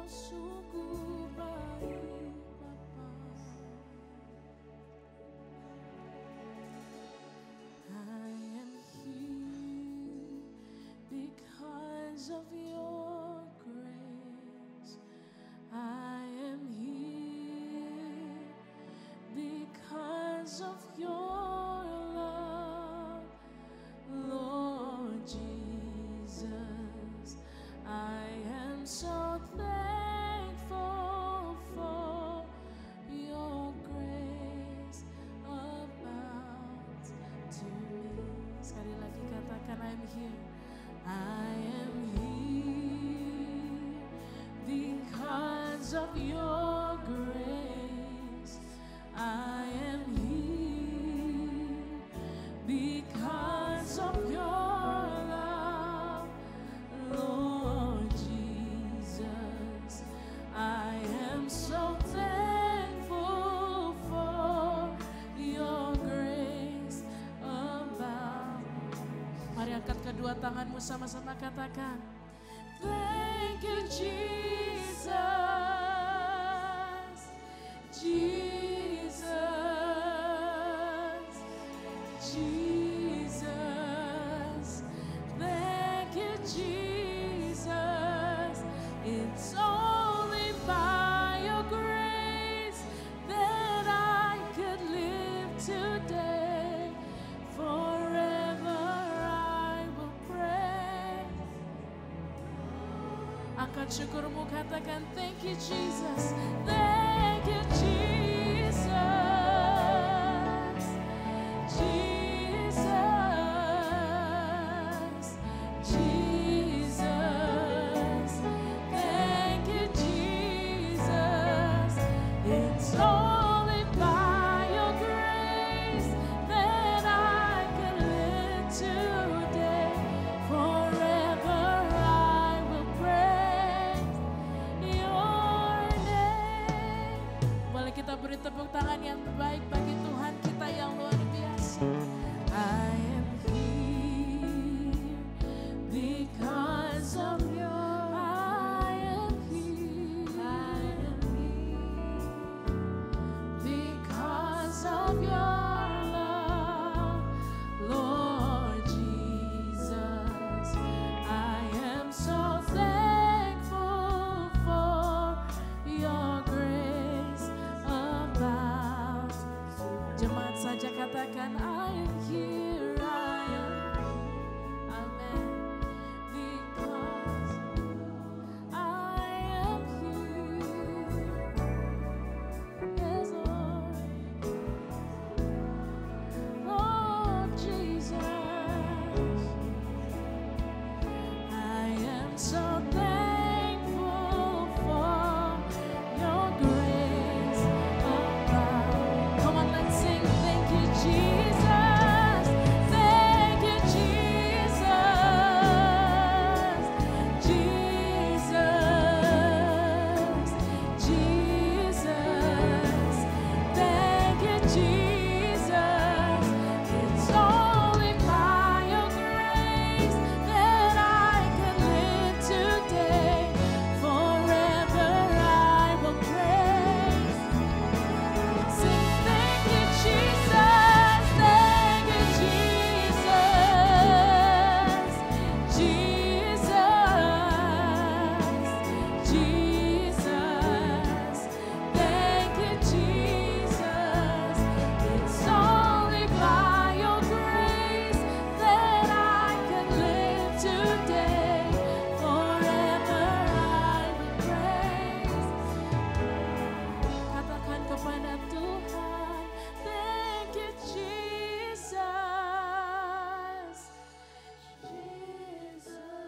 sungguh baik Bapa. I am here because of your grace. I am here because of your love, Lord Jesus. I am so thankful for your grace about to me. Sekali lagi katakan, I am here. I am here because of your grace. I am here because of your love, Lord Jesus. I am so thankful for your grace about. Mari angkat kedua tanganmu sama-sama katakan, thank you Jesus, Jesus, Jesus. Thank you Jesus. It's only by your grace that I could live today. Forever I will pray. Angkat syukurmu, katakan thank you Jesus. Thank you Jesus. Jesus. Jesus. Thank you Jesus. It's only by your grace that I can live today. Forever I will praise your name. Boleh kita beri tepuk tangan yang baik bagi Tuhan kita yang luar biasa. I am here because of your. I am here because of your love, Lord Jesus. I am so thankful for your grace about. Jemaat saja katakan I am here, I am here. Amen. Because I am here. Yes, Lord. Lord Jesus. I am so thankful for your grace abound. Come on, let's sing. Thank you, Jesus. Thank you, Jesus. Jesus. Jesus. Thank you, Jesus. It's only by your grace that I can live today. Forever I will praise. Sing, thank you, Jesus. Thank you, Jesus. Jesus. Jesus. Thank you, Jesus. It's only by your grace that I can live today. Forever I will praise. Katakan kepada Tuhan, thank you Jesus.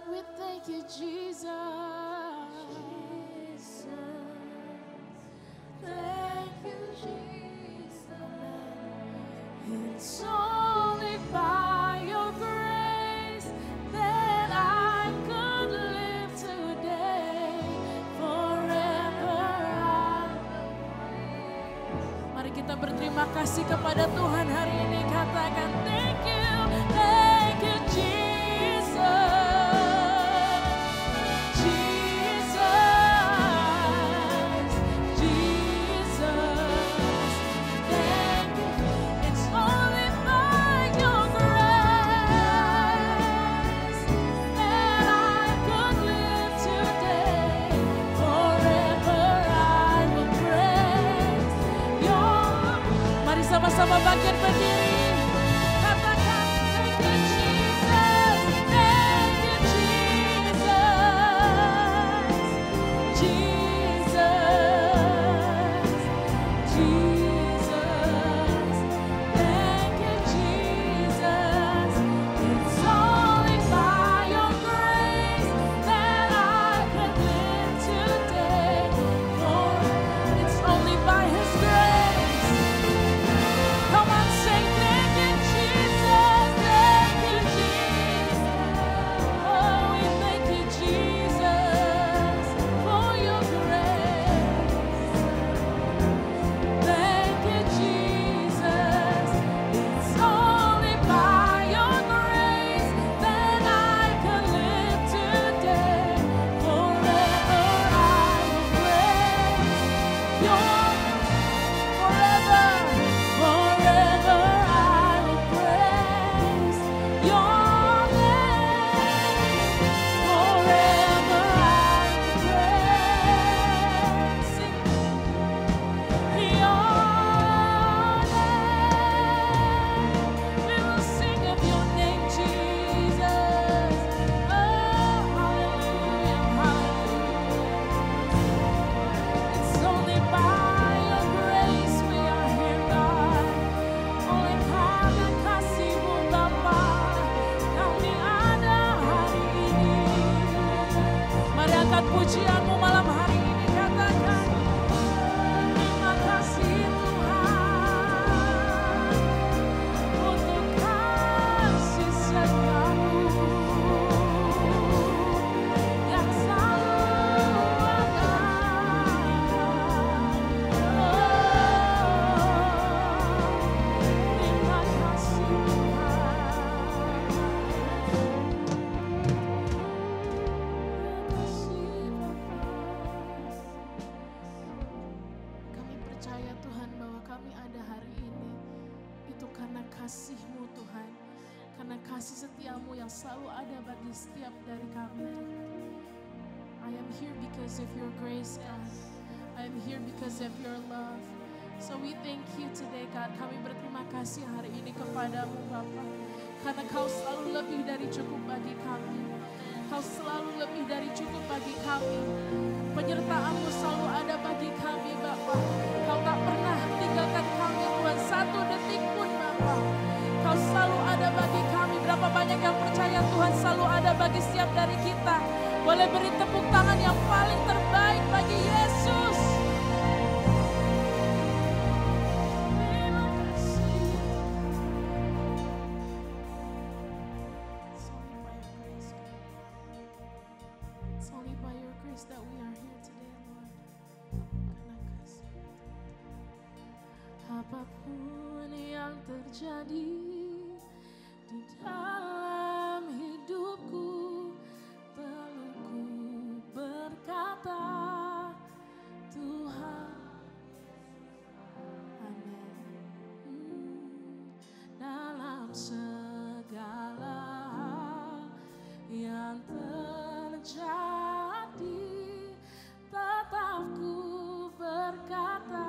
We thank you Jesus. Thank you Jesus. It's only by your grace that I could live today. Forever I will praise. Mari kita berterima kasih kepada Tuhan hari ini. Katakan thank you Jesus. Jesus. bagian berdiri. Katakan thank you Jesus, thank you Jesus, Jesus, Jesus, thank you Jesus. It's only by your grace that I can live today. For it's only by His grace. Come on, say thank you Jesus, thank you Jesus. Oh, we thank you Jesus for your grace. Thank you Jesus. It's only by your grace that I can live today. Forever I will praise your forever, forever I will praise your name. Forever I will praise your name. We will sing of your name, Jesus. Oh, hallelujah, hallelujah. It's only by your grace we are here, God. Oleh karena kasih-Mu Bapa, kami ada hari ini. Mari angkat pujian-Mu malam hari ini, katakan terima kasih Tuhan untuk kasih setia-Mu yang selalu ada. Terima kasih Kami percaya Tuhan bahwa kami ada hari ini itu karena kasih-Mu Tuhan, karena kasih setia-Mu yang selalu ada bagi setiap dari kami. I am here because of your grace, God. I am here because of your love. So we thank you today, God. Kami berterima kasih hari ini kepadamu, Bapa. Karena Kau selalu lebih dari cukup bagi kami. Kau selalu lebih dari cukup bagi kami. Penyertaan-Mu selalu ada bagi kami, Bapa. Kau tak pernah tinggalkan kami, Tuhan, satu detik pun, Bapa. Kau selalu ada bagi kami. Berapa banyak yang percaya Tuhan selalu ada bagi setiap dari kita. Boleh beri tepuk tangan yang paling terbaik bagi Yesus. Terima kasih. It's only by your grace that we are here today, Lord. Karena kasih. Apapun yang terjadi di dalam hidupku, perlu ku berkata Tuhan, amin. Dalam segala hal yang terjadi, tetap ku berkata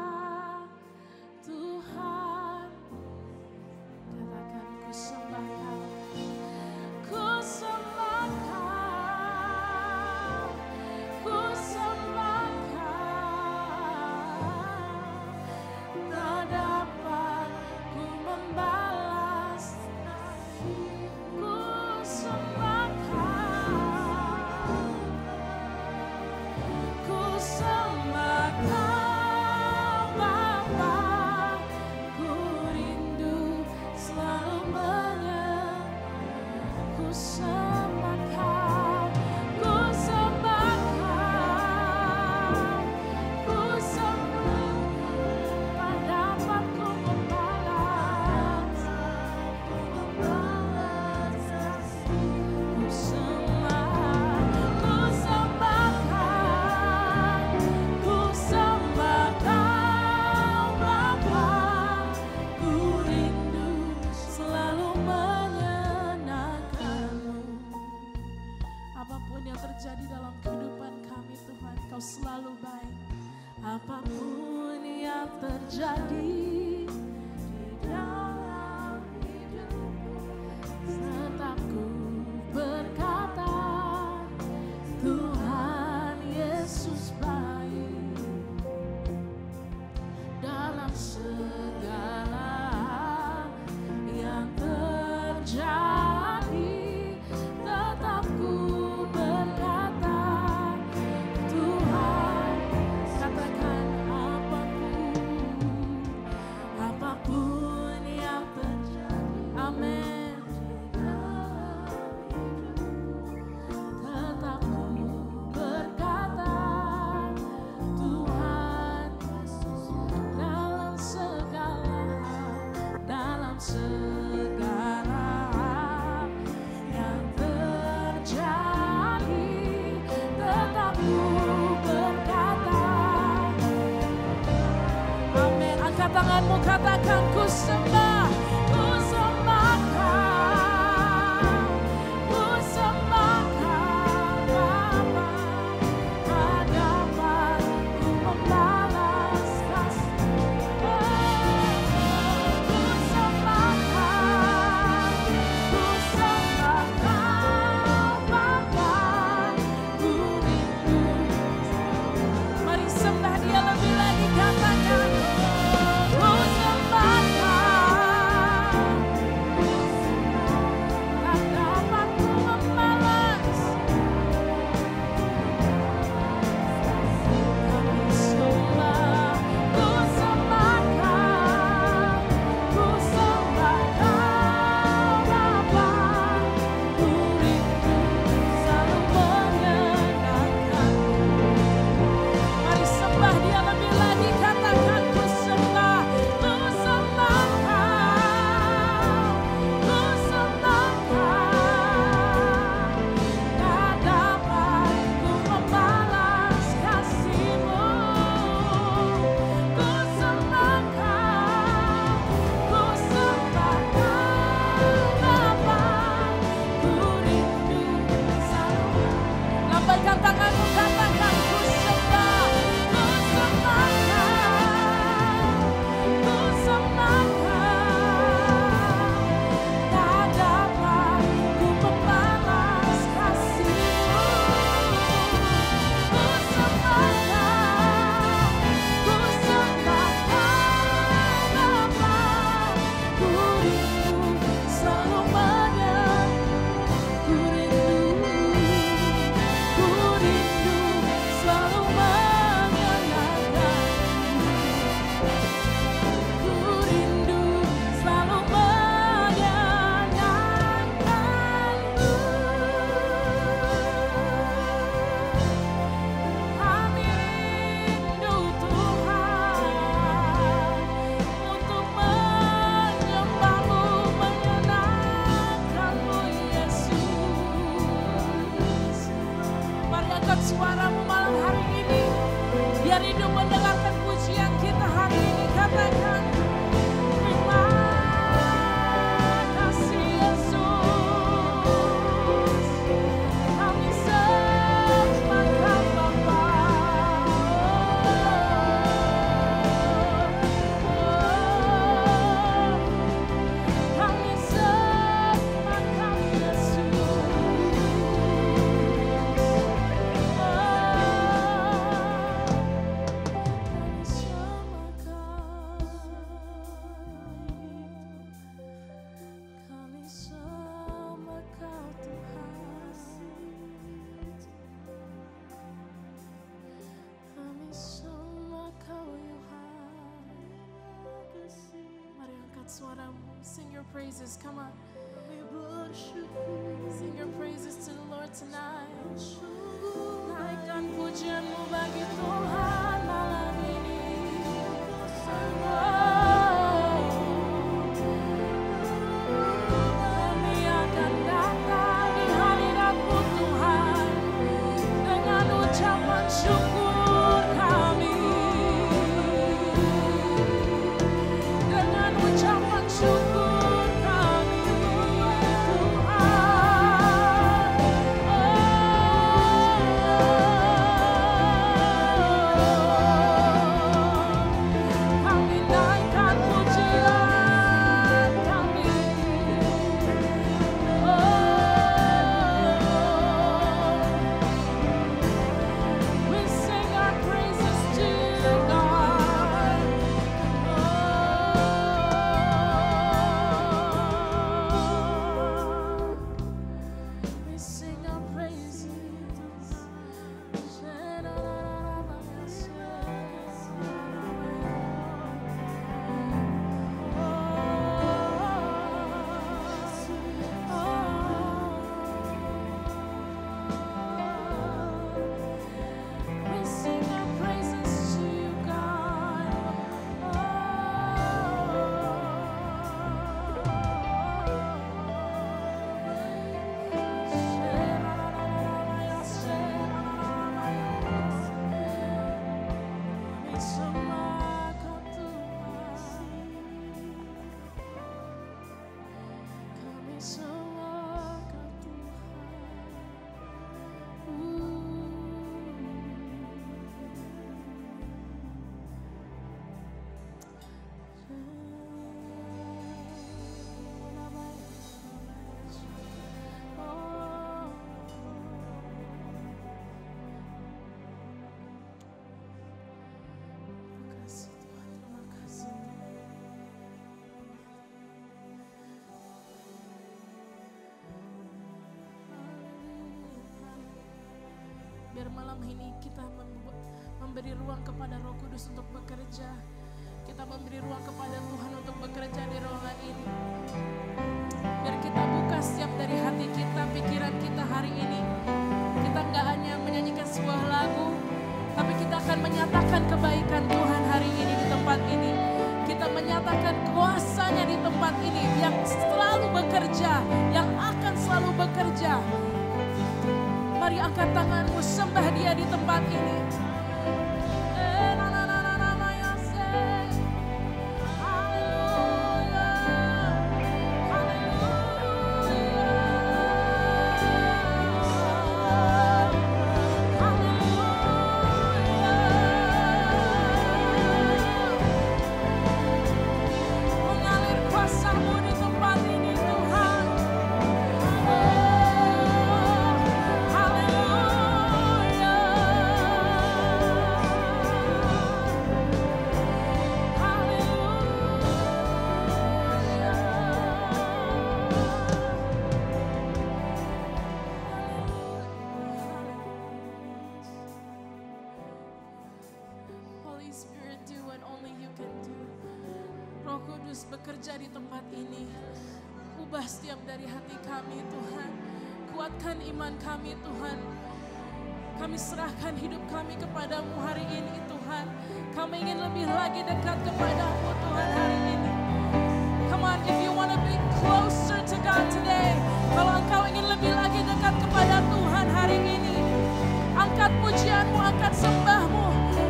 Tuhan. Katakan ku sembahkan, ku sembahkan, ku sembahkan. Tak dapat ku membalas, ku sembahkan, ku sembahkan. Bapa, ku rindu selalu ku sembahkan, ku sembahkan, ku sembahkan. Tak dapat ku membalas, ku sembahkan, ku sembahkan, ku sembahkan. Bapa, ku rindu selalu menyenangkan-Mu. Apapun yang terjadi dalam kehidupan kami, Tuhan, Kau selalu baik. Apapun yang terjadi di Tanganmu katakan ku sembah, ku sembahkan, ku sembahkan Bapa. Hadapan ku membalas kasih, ku sembahkan Bapa. Ku rindu. Mari sembah Dia lebih lagi, katakan suaramu malam hari ini. Biar hidup mendengarkan pujian kita hari ini. Katakan terima kasih Yesus. Kami sembahkan Bapa. Kami sembahkan Yesus. Suaramu, sing your praises, come on. Sing your praises to the Lord tonight. Naikkan pujianmu bagi Tuhan malam ini. Kami akan datang di hadirat-Mu Tuhan dengan ucapan syukur kami. Ucapan syukur kami Tuhan. sembah Kau Tuhan, kami sembah Kau biar malam ini kita memberi ruang kepada Roh Kudus untuk bekerja. Kita memberi ruang kepada Tuhan untuk bekerja di ruangan ini. Biar kita buka setiap dari hati kita, pikiran kita hari ini. Kita nggak hanya menyanyikan sebuah lagu, tapi kita akan menyatakan kebaikan Tuhan hari ini di tempat ini. Kita menyatakan kuasanya di tempat ini yang selalu bekerja, yang akan selalu bekerja. Mari angkat tanganmu, sembah Dia di tempat ini. Mengalir kuasa-Mu di tempat ini Tuhan. Holy Spirit, do what only you can do. Roh Kudus bekerja di tempat ini. Ubah setiap dari hati kami Tuhan. Kuatkan iman kami Tuhan. Kami serahkan hidup kami kepadamu hari ini Tuhan. Kami ingin lebih lagi dekat kepadamu Tuhan hari ini. Come on, if you want to be closer to God today. Kalau engkau ingin lebih lagi dekat kepada Tuhan hari ini. Angkat pujianmu, angkat sembahmu.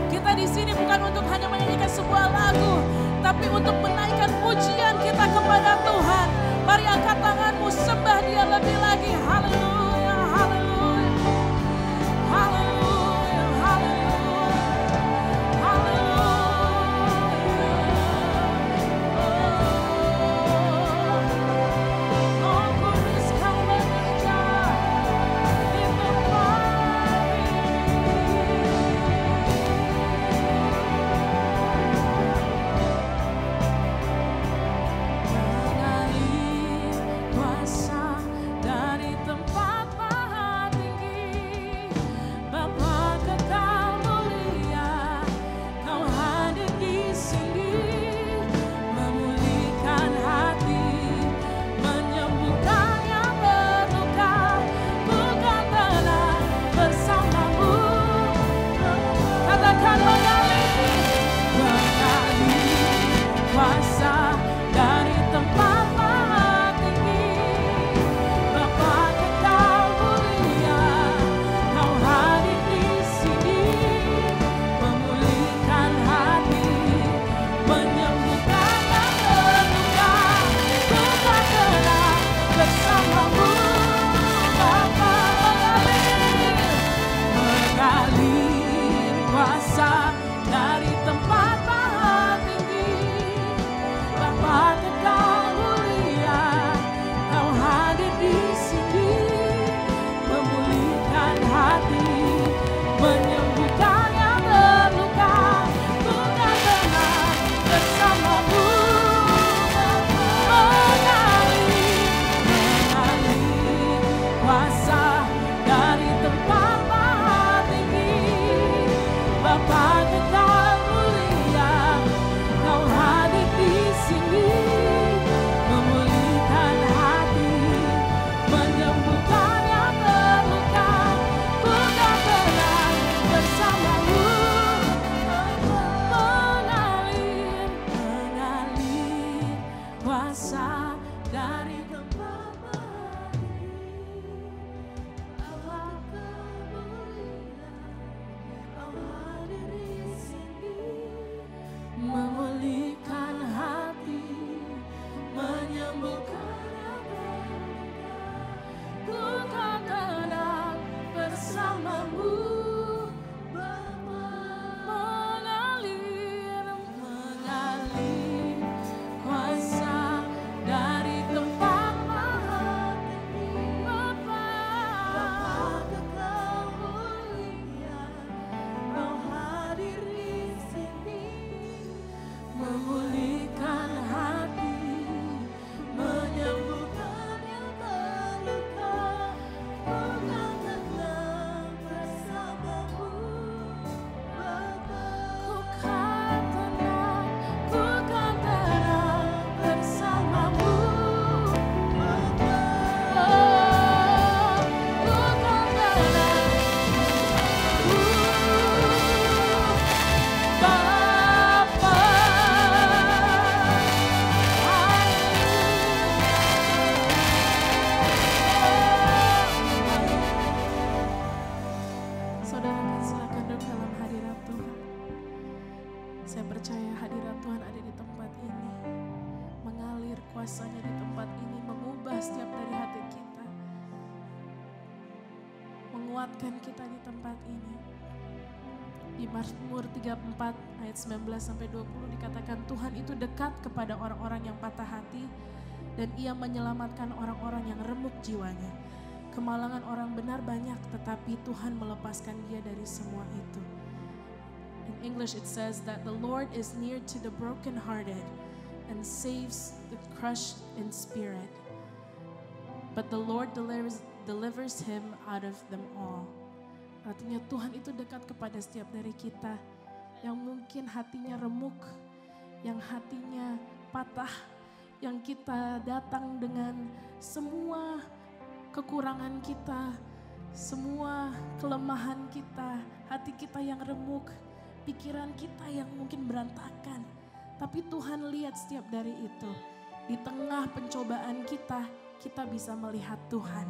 Kita di sini bukan untuk hanya menyanyikan sebuah lagu, tapi untuk menaikkan pujian kita kepada Tuhan. Mari angkat tanganmu, sembah Dia lebih lagi. Haleluya, haleluya, haleluya, haleluya, haleluya. Oh, Kudus Kau bekerja di tempat mengalir kuasa dari tempat maha tinggi. Bapa kekal mulia, Kau hadir di sini, memulihkan hati, menyembuhkan yang terluka. Bukan tenang bersamamu. Katakan mengalir kuasa dari tempat maha tinggi. Bapa kekal mulia, Kau hadir di sini, memulihkan hati, menyembuhkan yang terluka. Bukan tenang bersamamu. Bapa mengalir kuasa dari tempat maha tinggi. Bapa kekal mulia, Kau hadir di sini, memulihkan hati, menyembuhkan yang terluka. Bukan tenang bersamamu. Mengalir kuasa dari tempat maha tinggi. Bapa Saya percaya hadirat Tuhan ada di tempat ini. Mengalir kuasanya di tempat ini, mengubah setiap dari hati kita. Menguatkan kita di tempat ini. Di Mazmur 34 ayat 19-20 dikatakan Tuhan itu dekat kepada orang-orang yang patah hati dan ia menyelamatkan orang-orang yang remuk jiwanya. Kemalangan orang benar banyak tetapi Tuhan melepaskan dia dari semua itu. In English it says that the Lord is near to the brokenhearted and saves the crushed in spirit. But the Lord delivers him out of them all. Artinya Tuhan itu dekat kepada setiap dari kita yang mungkin hatinya remuk, yang hatinya patah, yang kita datang dengan semua kekurangan kita, semua kelemahan kita, hati kita yang remuk, pikiran kita yang mungkin berantakan. Tapi Tuhan lihat setiap dari itu. Di tengah pencobaan kita bisa melihat Tuhan.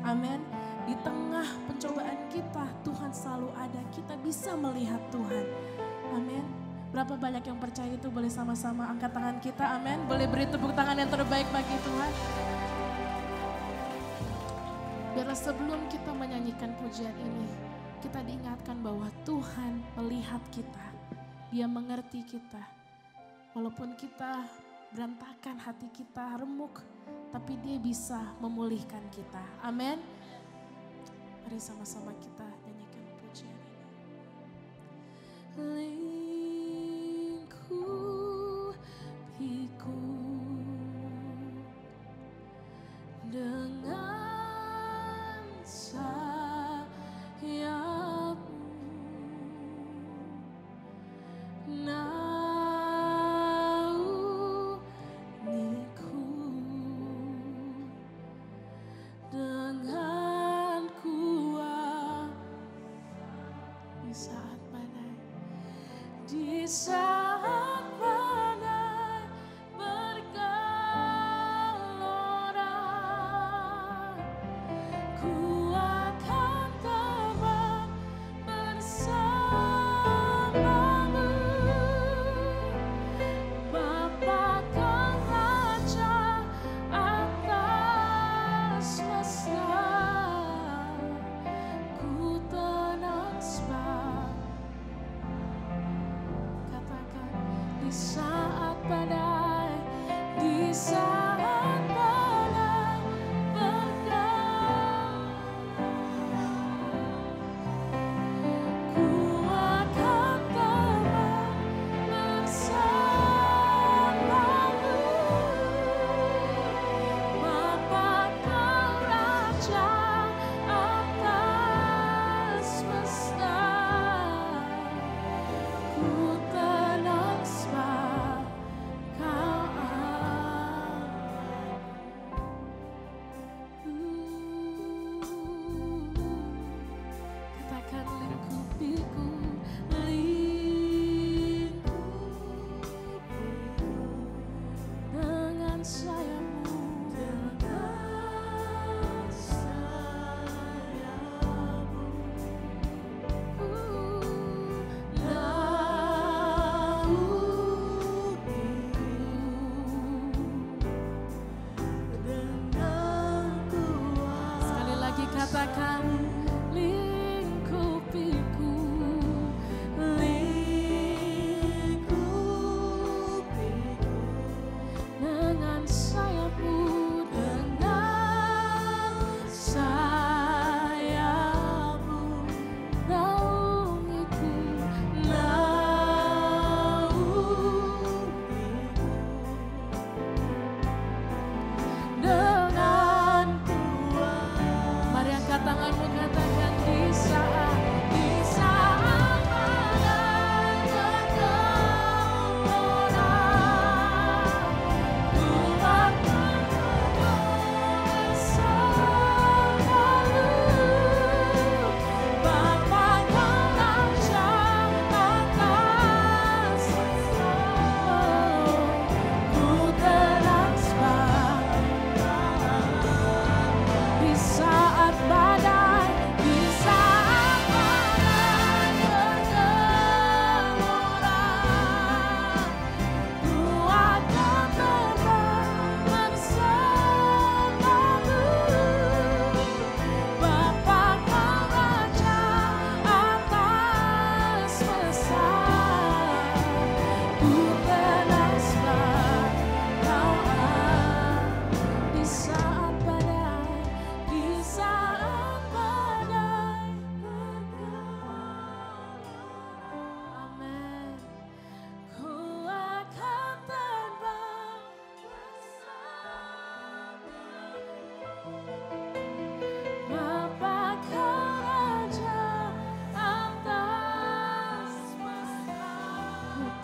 Amin. Di tengah pencobaan kita, Tuhan selalu ada. Kita bisa melihat Tuhan. Amin. Berapa banyak yang percaya itu, boleh sama-sama angkat tangan kita. Amin. Boleh beri tepuk tangan yang terbaik bagi Tuhan. Biarlah sebelum kita menyanyikan pujian ini, kita diingatkan bahwa Tuhan melihat kita. Dia mengerti kita. Walaupun kita berantakan, hati kita remuk, tapi dia bisa memulihkan kita. Amin. Mari sama-sama kita nyanyikan pujian ini. Lingkupiku dengan sayap-Mu, naungiku dengan kuat di saat badai, di saat badai bergelora, ku akan terbang bersama-Mu. Bapa Kau Raja atas semesta, ku tenang sebab katakan di saat badai, di saat badai bergelora, ku akan terbang bersama-Mu. Bapa Kau Raja atas semesta, ku tenang sebab Kau ada.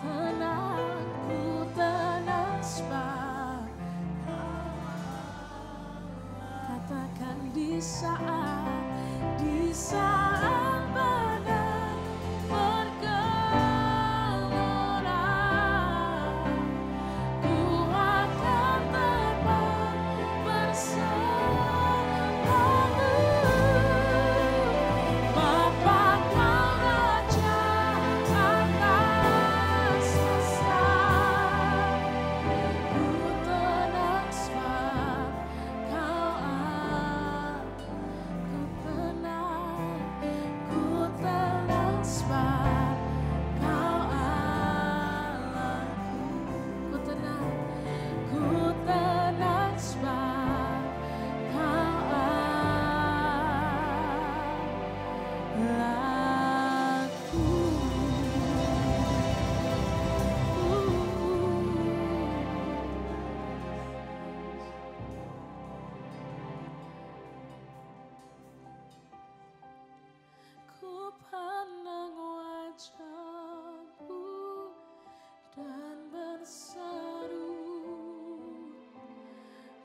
tenang sebab katakan di saat badai bergelora, ku akan terbang bersamamu. Bapa kau Raja atas semesta, ku tenang sebab kau ku tenang sebab kau Allahku. Ku tenang sebab kau Allahku. Ku pandang wajah-Mu dan berseru,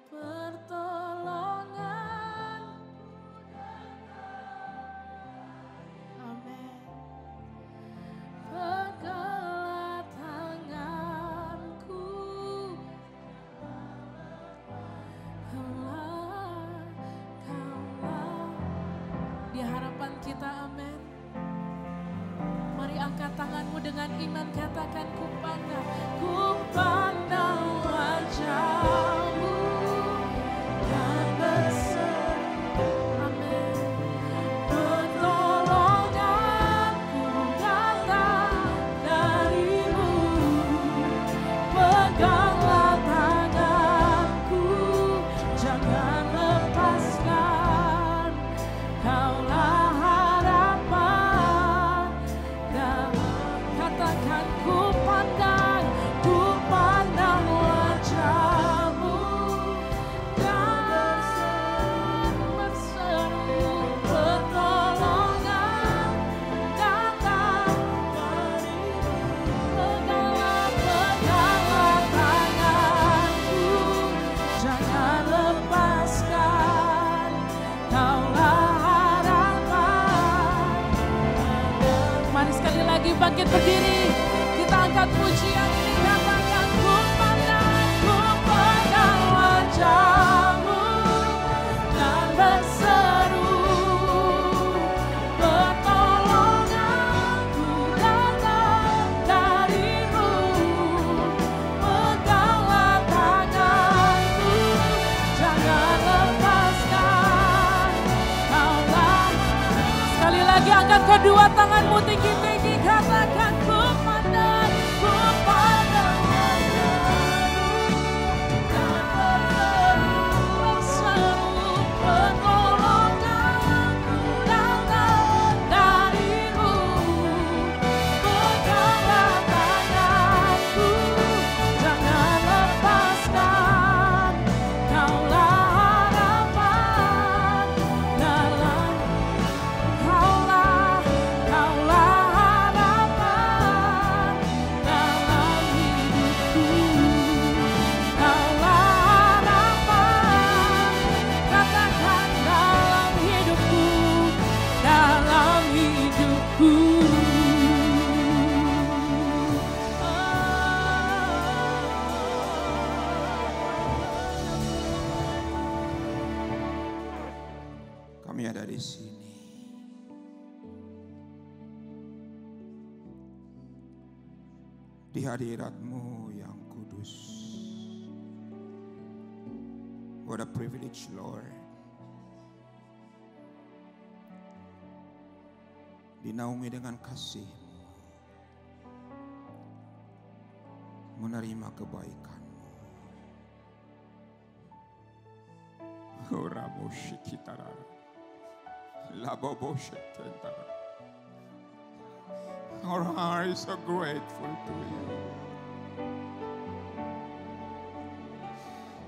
pertolongan. Amin. Peganglah tanganku, Kaulah di hadapan kita. Amin. Mari angkat tanganmu dengan iman, katakan ku pandang wajah-Mu dan berseru. Amin. Pertolonganku datang dari-Mu, peganglah tanganku, jangan lepaskan. Kaulah harapan dalam, katakan ku pandang wajah-Mu dan berseru, pertolongan datang dari-Mu. Peganglah tanganku, jangan lepaskan. Kaulah harapan. Mari sekali lagi bangkit berdiri, kita angkat pujian ini, katakan ku pandang wajah-Mu dan berseru, pertolonganku datang dari-Mu, peganglah tanganku, jangan lepaskan. Kaulah, sekali lagi angkat kedua tanganmu tinggi-tinggi, katakan ku pandang berseru, pertolonganku datang dari-Mu, peganglah tanganku, jangan lepaskan. Kaulah harapan dalam, Kaulah harapan dalam hidupku. Kaulah harapan, katakan dalam hidupku, dalam hidupku. Kami ada di sini. Di hadirat-Mu yang kudus. What a privilege, Lord. Dinaungi dengan kasih-Mu. Menerima kebaikan-Mu. Oramu shikitara. Labobo shikitara. Our heart is so grateful to You.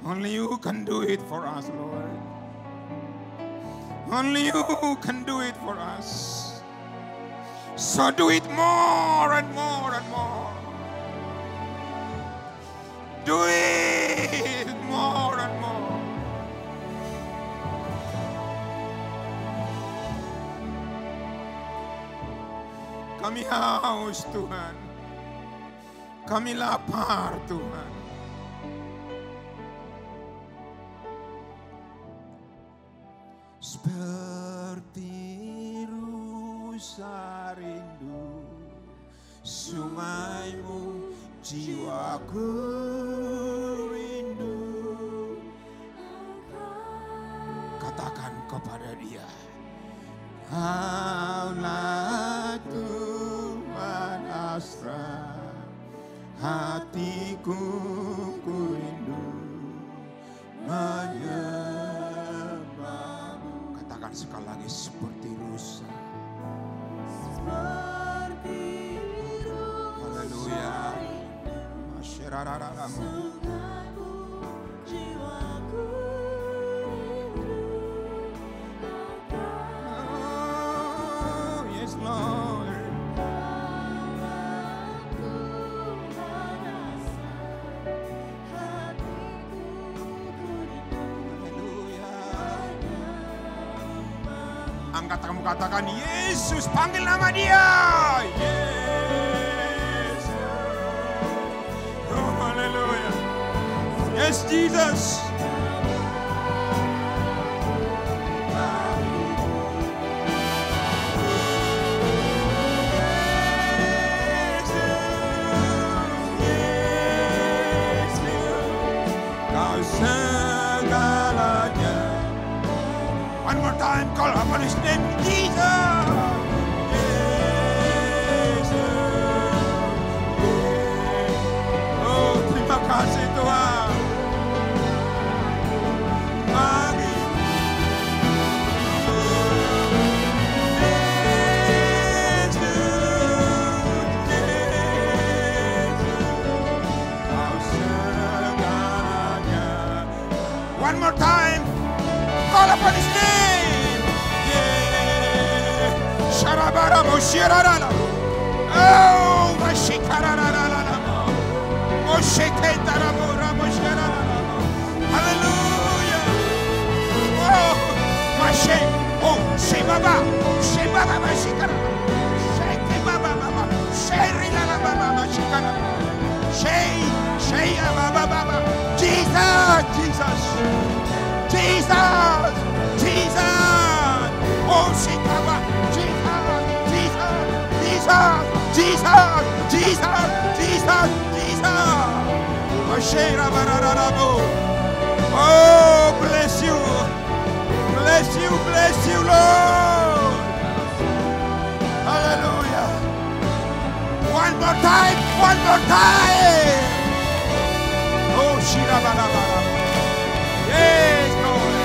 Only You can do it for us, Lord. Only You can do it for us. So do it more and more and more. Kami haus Tuhan. Kami lapar Tuhan. Seperti rusa rindu sungaimu, jiwaku rindu. Katakan kepada dia, Kaulah Tuhan asra, hatiku ku rindu menyembahmu. Katakan sekali lagi, seperti rusa. Haleluya. Masyarararamu. Oh, yes Lord. Angkat kamu, katakan Yesus, panggil nama dia. Yes. Oh, haleluya. Yes, Jesus. Kau segalanya. One more time, call upon his name, Jesus. Oh, terima kasih Tuhan. Bagi Kau segalanya. One more time, call upon his name. Yeah. Sharabara moshirarala. Oh, mashikararala. Mosheketara moshirarala. Hallelujah. Oh, mashe. Oh, shebaba. Shebaba mashikara. Shekebaba baba. Sherilala baba mashikara. Shey baba baba. Jesus, Jesus. Jesus, Jesus, oh Shikaba, Jesus, Jesus, Jesus, Jesus, Jesus, Jesus, Jesus. Ashera bararabo. Oh, bless you, bless you, bless you, Lord. Hallelujah. One more time, one more time. Oh, Shira barabara. Yes, Lord.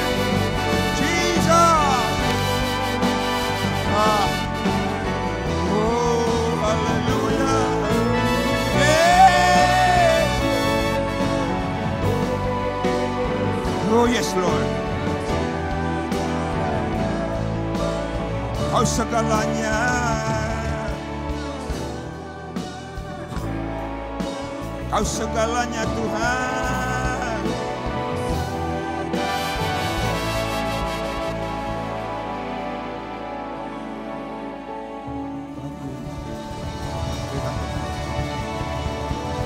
Jesus. Oh, hallelujah. Yes. Oh, yes, Lord. Kau segalanya. Kau segalanya, Tuhan.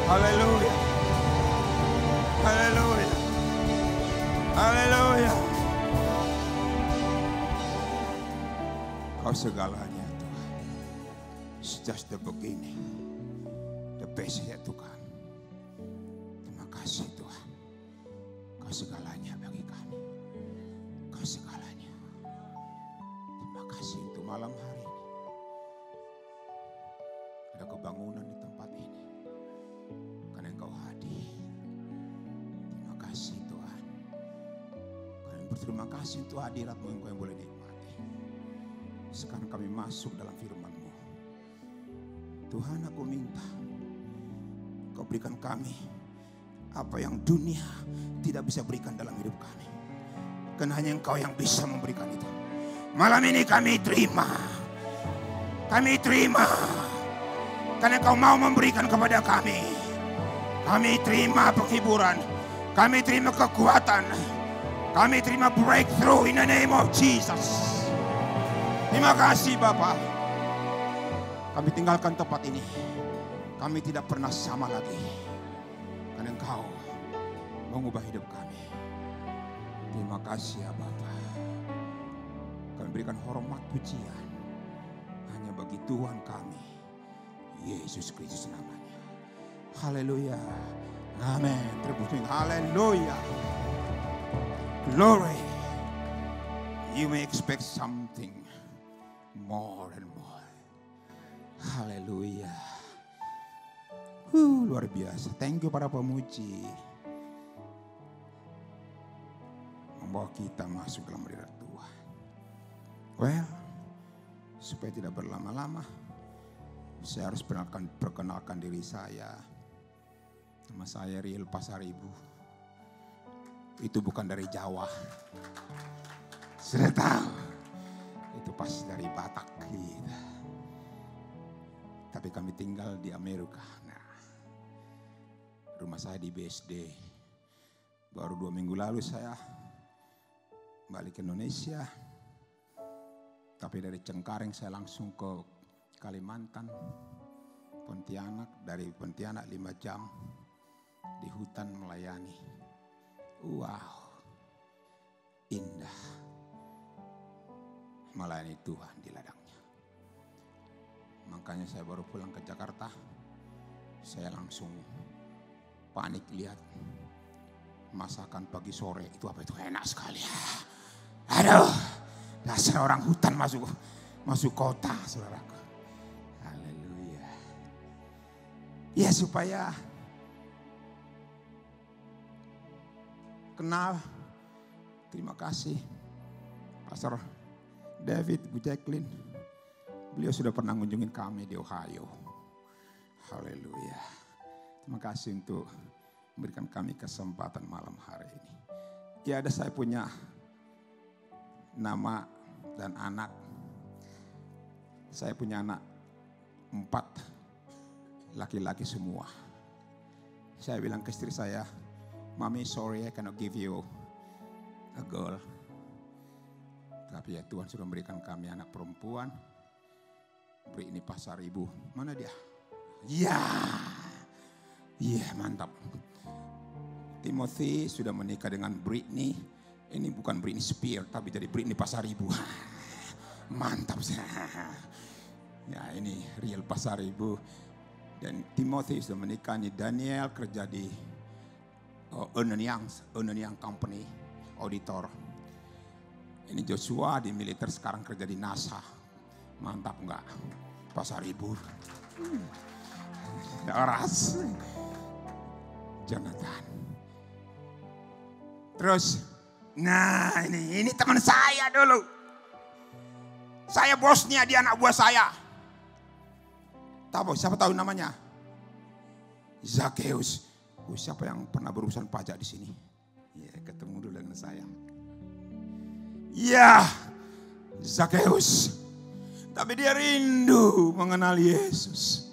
Haleluya. Haleluya. Haleluya. Kau segalanya, Tuhan. It's just the beginning. The best yet to come. Terima kasih, Tuhan. Kau segalanya bagi kami. Kau segalanya. Terima kasih untuk malam hari ini. Ada kebangunan di tempat ini. Karena Engkau hadir. Terima kasih Tuhan. Kami berterima kasih untuk hadirat-Mu Engkau yang boleh nikmati. Sekarang kami masuk dalam firman-Mu. Tuhan, aku minta Kau berikan kami apa yang dunia tidak bisa berikan dalam hidup kami. Karena hanya Engkau yang bisa memberikan itu. Malam ini kami terima. Kami terima. Karena Engkau mau memberikan kepada kami. Kami terima penghiburan. Kami terima kekuatan. Kami terima breakthrough in the name of Jesus. Terima kasih Bapa. Kami tinggalkan tempat ini. Kami tidak pernah sama lagi. Karena Engkau mengubah hidup kami. Terima kasih ya Bapa. Kami berikan hormat pujian hanya bagi Tuhan kami, Yesus Kristus namanya. Haleluya. Amin. Terpuji. Haleluya. Glory. You may expect something more and more. Haleluya. Luar biasa. Thank you para pemuji. Membawa kita masuk dalam hadirat Tuhan. Well, supaya tidak berlama-lama, saya harus perkenalkan diri saya. Nama saya Riel Pasaribu. Itu bukan dari Jawa. Sudah tahu. Itu pasti dari Batak kita. Tapi kami tinggal di Amerika. Nah, rumah saya di BSD. Baru 2 minggu lalu saya balik ke Indonesia. Tapi dari Cengkareng saya langsung ke Kalimantan, Pontianak. Dari Pontianak 5 jam di hutan melayani. Wow, indah melayani Tuhan di ladangnya. Makanya saya baru pulang ke Jakarta, saya langsung panik lihat masakan pagi sore itu apa itu enak sekali. Aduh, dasar orang hutan masuk kota, saudaraku. Haleluya. Ya supaya kenal, terima kasih Pastor David, Bu Jacqueline. Beliau sudah pernah mengunjungi kami di Ohio. Haleluya. Terima kasih untuk memberikan kami kesempatan malam hari ini. Ya ada saya punya nama dan anak. Saya punya anak 4 laki-laki semua. Saya bilang ke istri saya, Mami sorry I cannot give you a girl. Tapi ya Tuhan sudah memberikan kami anak perempuan. Beri ini Pasaribu. Mana dia? Ya. Iya mantap. Timothy sudah menikah dengan Britney. Ini bukan Britney Spears tapi jadi Britney Pasaribu. Mantap. Ya ini Riel Pasaribu. Dan Timothy sudah menikah nih. Daniel kerja di Ernst & Young Company, auditor. Ini Joshua di militer sekarang kerja di NASA. Mantap enggak? Pasaribu. Oras. Jonathan. Terus, nah ini teman saya dulu. Saya bosnya, dia anak buah saya. Tahu siapa tahu namanya? Zakheus. Siapa yang pernah berurusan pajak di sini? Ya, ketemu dulu dengan saya. Ya, Zakheus. Tapi dia rindu mengenal Yesus.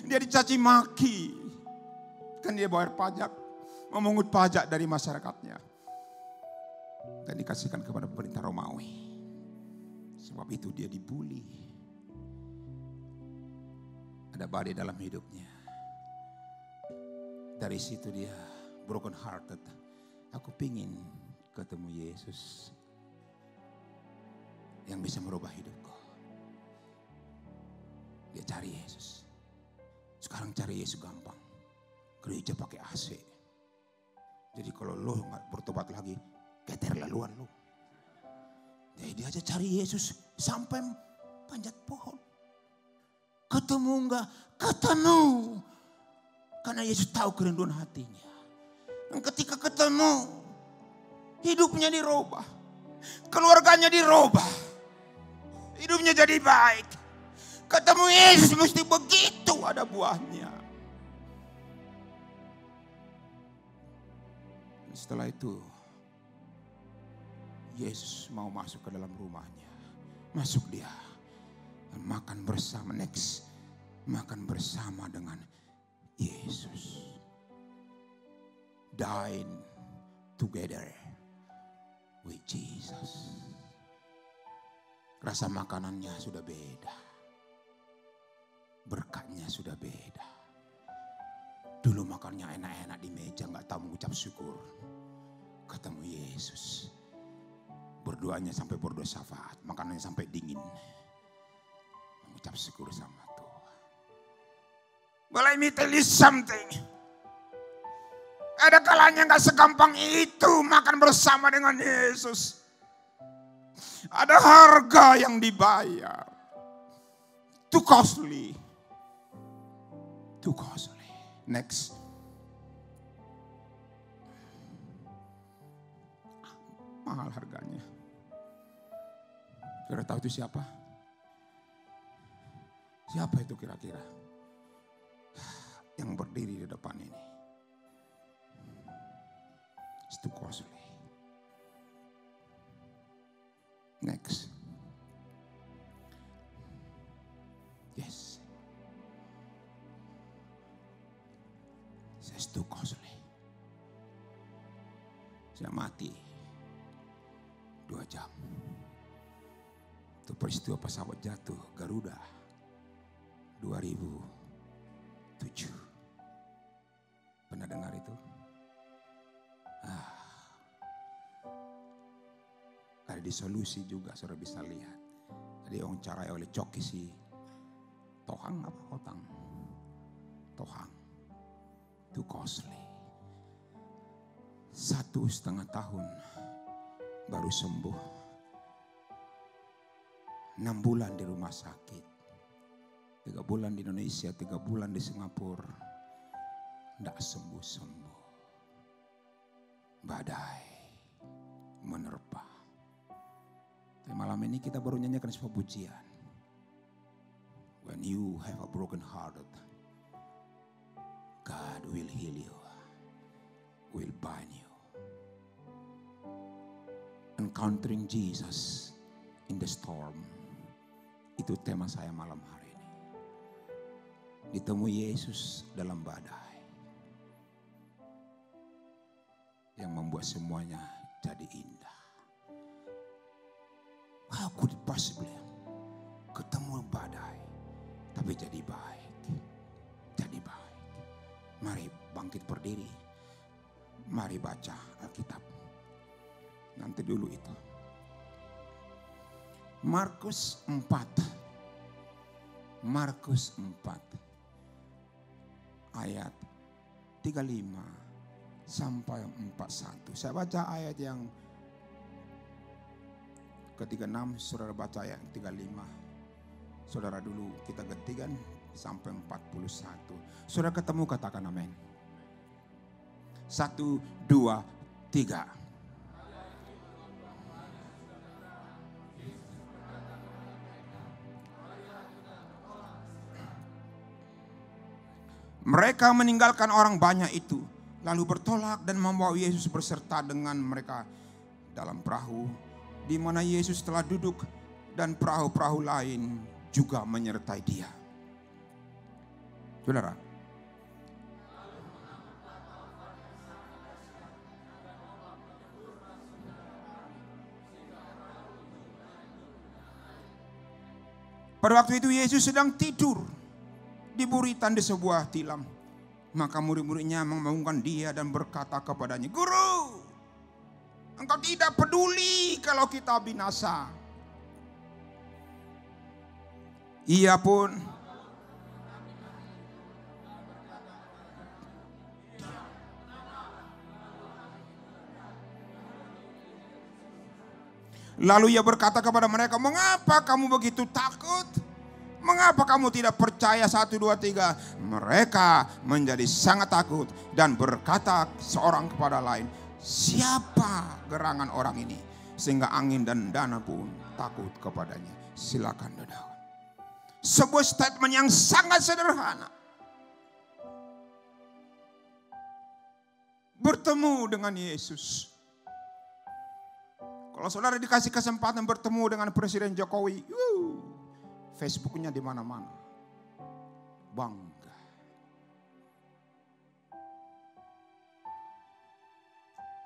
Dia dicaci maki. Kan dia bayar pajak, memungut pajak dari masyarakatnya. Dan dikasihkan kepada pemerintah Romawi. Sebab itu dia dibully. Ada badai dalam hidupnya. Dari situ dia broken hearted. Aku pingin ketemu Yesus yang bisa merubah hidupku. Dia cari Yesus. Sekarang cari Yesus gampang. Gereja pakai AC. Jadi kalau lo gak bertobat lagi, keter laluan lo. Jadi dia aja cari Yesus sampai panjat pohon. Ketemu enggak? Ketemu. Karena Yesus tahu kerinduan hatinya. Dan ketika ketemu, hidupnya dirubah. Keluarganya dirubah. Hidupnya jadi baik. Ketemu Yesus mesti begitu ada buahnya. Setelah itu, Yesus mau masuk ke dalam rumahnya. Masuk dia. Dan makan bersama. Next. Makan bersama dengan Yesus. Dine together with Jesus. Rasa makanannya sudah beda. berkatnya sudah beda. Dulu makannya enak-enak di meja, gak tahu mengucap syukur. Ketemu Yesus, berdoanya sampai berdoa syafaat, makanannya sampai dingin. Mengucap syukur sama Tuhan. But let me tell you something. Ada kalanya gak segampang itu makan bersama dengan Yesus. Ada harga yang dibayar. Too costly. Too costly. Next. Mahal harganya. Saudara tahu itu siapa? Siapa itu kira-kira? Yang berdiri di depan ini. It's too costly. Next. Yes. It's too costly. Saya mati 2 jam. Itu peristiwa pesawat jatuh Garuda 2007. Pernah dengar itu? Ada di Solusi juga, saudara bisa lihat. Jadi wawancarai oleh Coki si Tohang apa Otang? Tohang. Too costly. 1,5 tahun baru sembuh. 6 bulan di rumah sakit. 3 bulan di Indonesia, 3 bulan di Singapura. Tidak sembuh-sembuh. Badai menerpa. Tapi malam ini kita baru nyanyikan sebuah pujian. When you have a broken heart, God will heal you, will bind you. Encountering Jesus in the storm. Itu tema saya malam hari ini. Ditemui Yesus dalam badai. Yang membuat semuanya jadi indah. How could it possibly? Ketemu badai, tapi jadi baik. Jadi baik. Mari bangkit berdiri. Mari baca Alkitab. Nanti dulu itu. Markus 4. Markus 4. Ayat 35 sampai 41. Saya baca ayat yang ke-36, saudara baca ayat 35. Saudara dulu kita gantikan sampai 41. Saudara ketemu katakan amin. 1, 2, 3. Mereka meninggalkan orang banyak itu, lalu bertolak dan membawa Yesus beserta dengan mereka dalam perahu, di mana Yesus telah duduk dan perahu-perahu lain juga menyertai dia. Saudara, pada waktu itu Yesus sedang tidur di buritan di sebuah tilam. Maka murid-muridnya membangunkan dia dan berkata kepadanya, "Guru, engkau tidak peduli kalau kita binasa." Ia pun lalu ia berkata kepada mereka, "Mengapa kamu begitu takut? Mengapa kamu tidak percaya?" 1, 2, 3. Mereka menjadi sangat takut dan berkata seorang kepada lain, "Siapa gerangan orang ini sehingga angin dan danau pun takut kepadanya?" Silakan duduk. Sebuah statement yang sangat sederhana. Bertemu dengan Yesus. Kalau saudara dikasih kesempatan bertemu dengan Presiden Jokowi, Facebooknya di mana-mana. Bangga.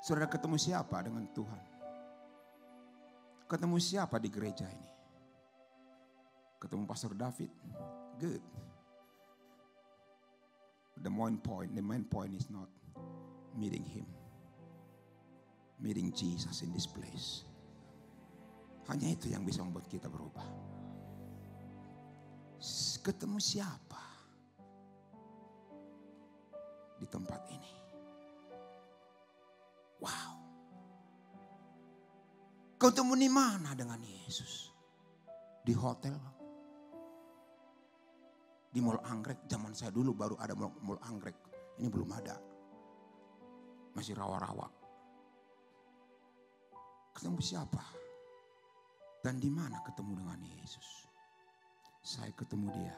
Saudara ketemu siapa dengan Tuhan? Ketemu siapa di gereja ini? Ketemu Pastor David? Good. The main point is not meeting him. Meeting Jesus in this place. Hanya itu yang bisa membuat kita berubah. Ketemu siapa di tempat ini? Wow. Ketemu di mana dengan Yesus? Di hotel? Di Mall Anggrek? Zaman saya dulu baru ada Mall Anggrek. Ini belum ada. Masih rawa-rawa. Ketemu siapa? Dan di mana ketemu dengan Yesus? Saya ketemu dia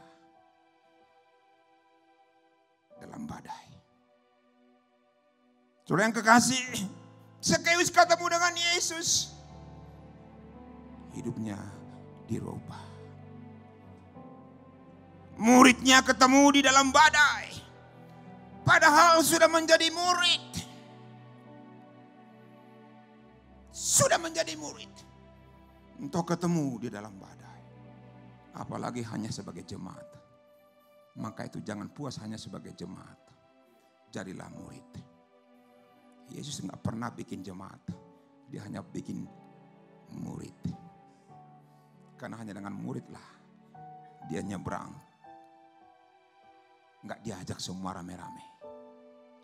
dalam badai. Saudara yang kekasih, Zakheus ketemu dengan Yesus. Hidupnya dirubah. Muridnya ketemu di dalam badai. Padahal sudah menjadi murid. Sudah menjadi murid. Untuk ketemu di dalam badai. Apalagi hanya sebagai jemaat. Maka itu jangan puas hanya sebagai jemaat. Jadilah murid. Yesus nggak pernah bikin jemaat. Dia hanya bikin murid. Karena hanya dengan murid lah dia nyebrang. Nggak diajak semua rame-rame.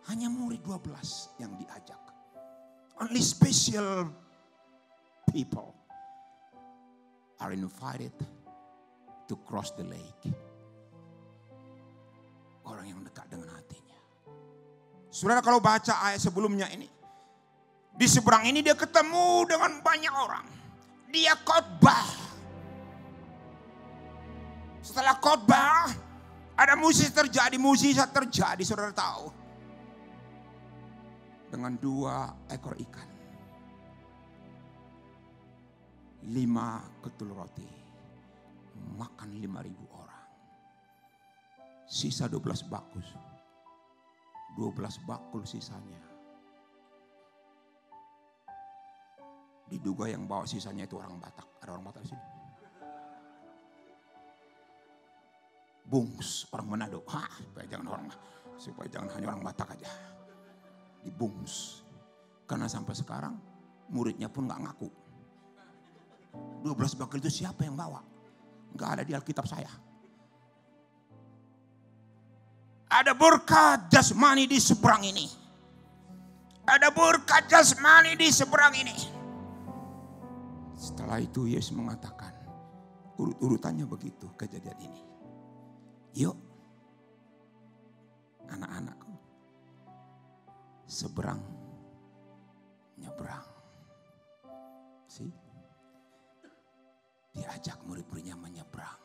Hanya murid 12 yang diajak. Only special people are invited to cross the lake. Orang yang dekat dengan hatinya. Saudara kalau baca ayat sebelumnya ini. Di seberang ini dia ketemu dengan banyak orang. Dia khotbah. Setelah khotbah, ada mukjizat terjadi, saudara tahu. Dengan 2 ekor ikan. 5 ketul roti. Makan 5.000 orang. Sisa 12 bakus. 12 bakul sisanya. Diduga yang bawa sisanya itu orang Batak. Ada orang Batak di sini? Bungs, orang Manado. Supaya jangan hanya orang Batak aja. Dibungs. Karena sampai sekarang muridnya pun gak ngaku. 12 bakul itu siapa yang bawa? Gak ada di Alkitab saya. Ada berkat jasmani di seberang ini. Ada berkat jasmani di seberang ini. Setelah itu Yesus mengatakan, urut-urutannya begitu kejadian ini. Yuk, anak-anakku, seberang, nyebrang. See? Diajak murid-muridnya menyeberang.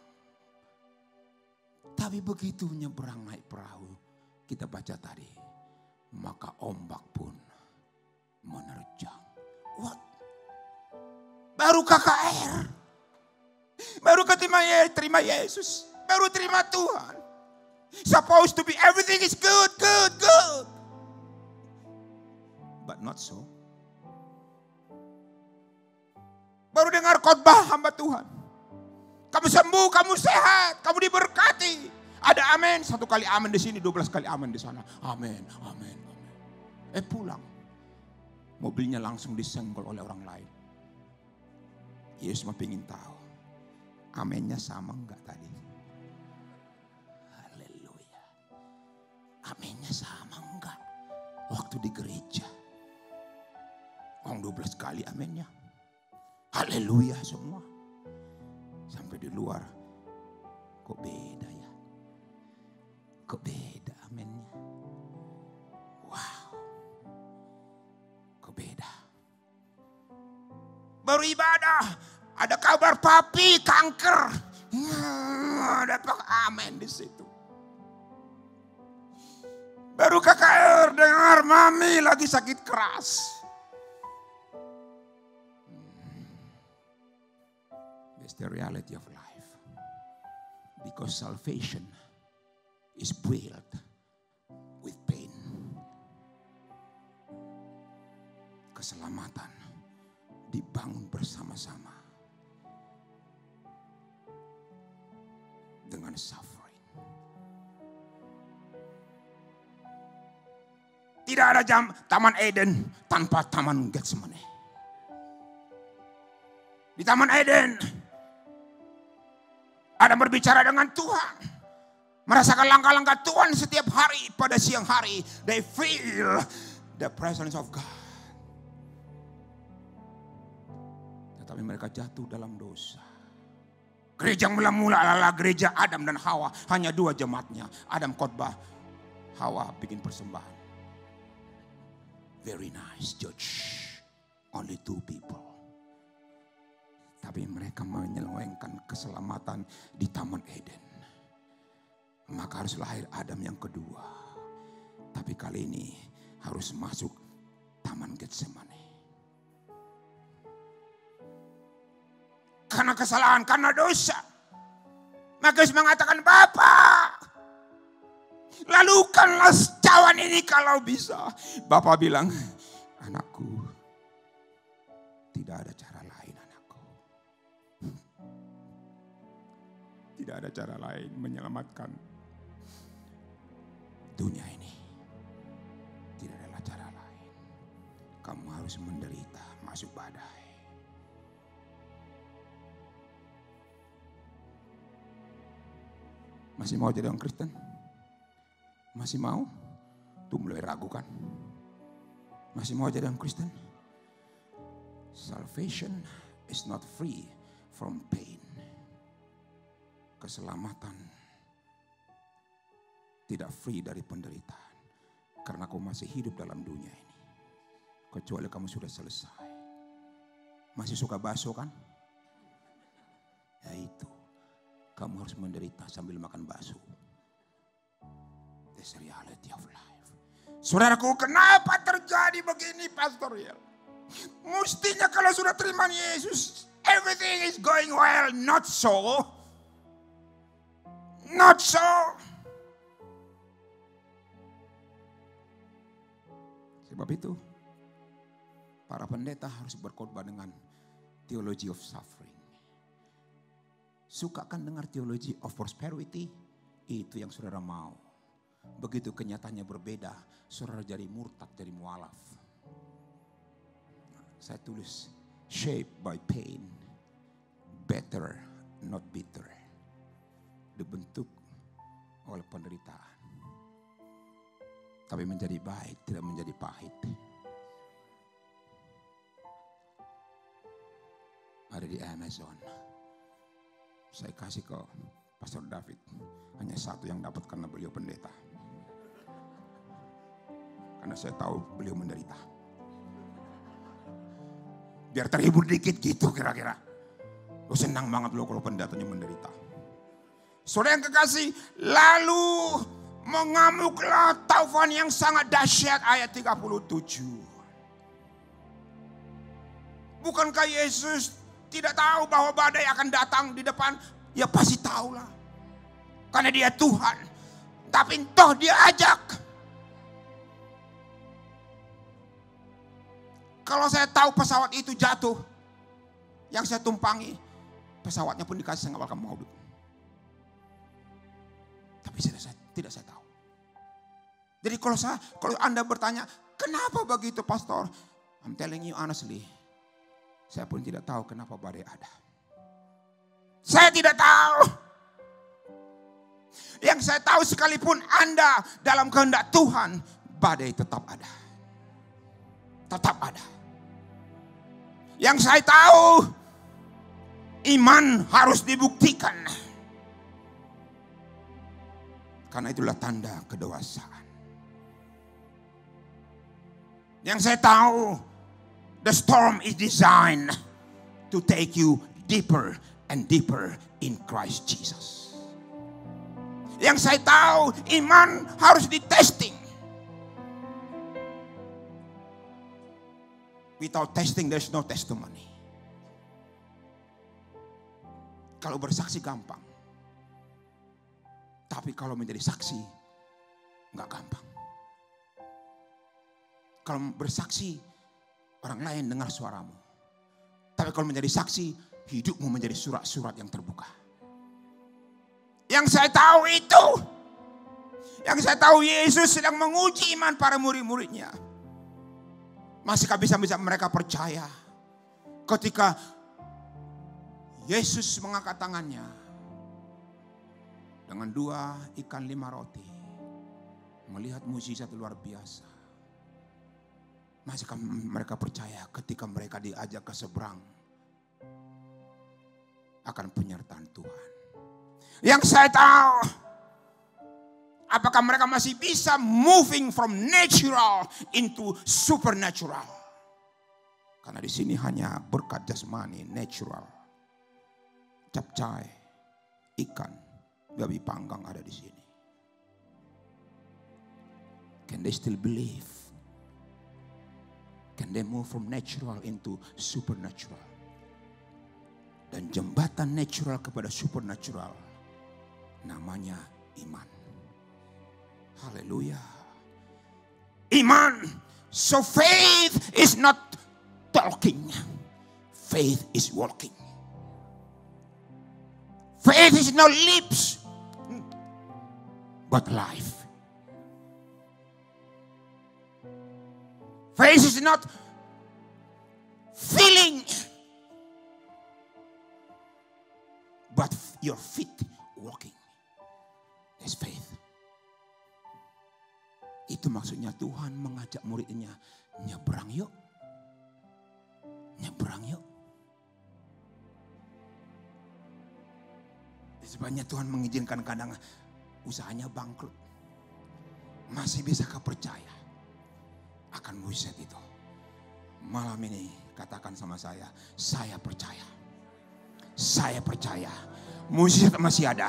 Tapi begitu nyeberang naik perahu, kita baca tadi, maka ombak pun menerjang. What? Baru KKR. Baru terima Yesus. Baru terima Tuhan. Supposed to be everything is good. But not so. Baru dengar khotbah hamba Tuhan. Kamu sembuh, kamu sehat, kamu diberkati. Ada amin, 1 kali amin di sini, 12 kali amin di sana. Amin. Pulang. Mobilnya langsung disenggol oleh orang lain. Yesus mah pengen tahu. Aminnya sama enggak tadi? Haleluya. Aminnya sama enggak? Waktu di gereja. Orang 12 kali aminnya. Haleluya semua. Sampai di luar. Kok beda ya? Kok beda aminnya? Wow. Kok beda? Baru ibadah. Ada kabar papi kanker. Ada amin di situ. Baru KKR dengar mami lagi sakit keras. That's the reality of life. Because salvation is built with pain. Keselamatan dibangun bersama-sama dengan suffering. tidak ada Taman Eden tanpa Taman Getsemani. Di Taman Eden, Adam berbicara dengan Tuhan. Merasakan langkah-langkah Tuhan setiap hari pada siang hari. They feel the presence of God. Tetapi mereka jatuh dalam dosa. Gereja mula-mula adalah gereja Adam dan Hawa. Hanya 2 jemaatnya. Adam khotbah, Hawa bikin persembahan. Very nice church. Only 2 people. Tapi mereka menyelewengkan keselamatan di Taman Eden. Maka harus lahir Adam yang kedua. Tapi kali ini harus masuk Taman Getsemani. Karena kesalahan, karena dosa. Maka Yesus mengatakan, Bapa, lalukanlah cawan ini kalau bisa. Bapa bilang, anakku, tidak ada cara lain anakku. Tidak ada cara lain menyelamatkan dunia ini. Tidak ada cara lain. Kamu harus menderita, masuk badai. Masih mau jadi orang Kristen? Masih mau? Tuh mulai ragu kan? Masih mau jadi orang Kristen? Salvation is not free from pain. Keselamatan tidak free dari penderitaan. Karena kau masih hidup dalam dunia ini. Kecuali kamu sudah selesai. Masih suka bakso kan? Ya itu. Kamu harus menderita sambil makan bakso. That's the reality of life. Saudaraku, kenapa terjadi begini, Pastor Yel? Mestinya kalau sudah terima Yesus, everything is going well. Not so. Not so. Sebab itu, para pendeta harus berkhotbah dengan theology of suffering. Suka kan dengar teologi of prosperity? Itu yang saudara mau. Begitu kenyataannya berbeda, saudara jadi murtad, jadi mualaf. Saya tulis, shaped by pain, better not bitter. Dibentuk oleh penderitaan. Tapi menjadi baik, tidak menjadi pahit. Ada di Amazon. Saya kasih ke Pastor David. Hanya 1 yang dapat karena beliau pendeta. Karena saya tahu beliau menderita. Biar terhibur dikit gitu kira-kira. Lo senang banget lo kalau pendetanya menderita. Saudara yang kekasih, lalu mengamuklah taufan yang sangat dahsyat, ayat 37. Bukankah Yesus tidak tahu bahwa badai akan datang di depan? Ya pasti tahulah. Karena dia Tuhan. Tapi toh dia ajak. Kalau saya tahu pesawat itu jatuh, yang saya tumpangi, pesawatnya pun dikasih saya gak bakal mau. Tapi tidak saya tahu. Jadi kalau Anda bertanya, kenapa begitu Pastor? I'm telling you honestly. Saya pun tidak tahu kenapa badai ada. Saya tidak tahu. Yang saya tahu sekalipun Anda dalam kehendak Tuhan, badai tetap ada. Tetap ada. Yang saya tahu, iman harus dibuktikan. Karena itulah tanda kedewasaan. Yang saya tahu, the storm is designed to take you deeper and deeper in Christ Jesus. Yang saya tahu, iman harus ditesting. Without testing, there's no testimony. Kalau bersaksi gampang. Tapi kalau menjadi saksi, nggak gampang. Kalau bersaksi, orang lain dengar suaramu. Tapi kalau menjadi saksi, hidupmu menjadi surat-surat yang terbuka. Yang saya tahu itu, Yang saya tahu Yesus sedang menguji iman para murid-muridnya. Masihkah bisa mereka percaya ketika Yesus mengangkat tangannya dengan 2 ikan 5 roti, melihat mukjizat luar biasa. Masihkah mereka percaya ketika mereka diajak ke seberang akan penyertaan Tuhan? Yang saya tahu, apakah mereka masih bisa moving from natural into supernatural? Karena di sini hanya berkat jasmani, natural. Capcay, ikan, babi panggang ada di sini. Can they still believe? Can they move from natural into supernatural? Dan jembatan natural kepada supernatural namanya iman. Haleluya. Iman. So faith is not talking. Faith is walking. Faith is not lips, but life. Faith is not feeling, but your feet walking. That's faith. Itu maksudnya Tuhan mengajak muridnya, nyebrang yuk. Nyebrang yuk. Sebabnya Tuhan mengizinkan kadang usahanya bangkrut. Masih bisakah percaya akan mujizat itu? Malam ini katakan sama saya percaya. Saya percaya. Mujizat masih ada.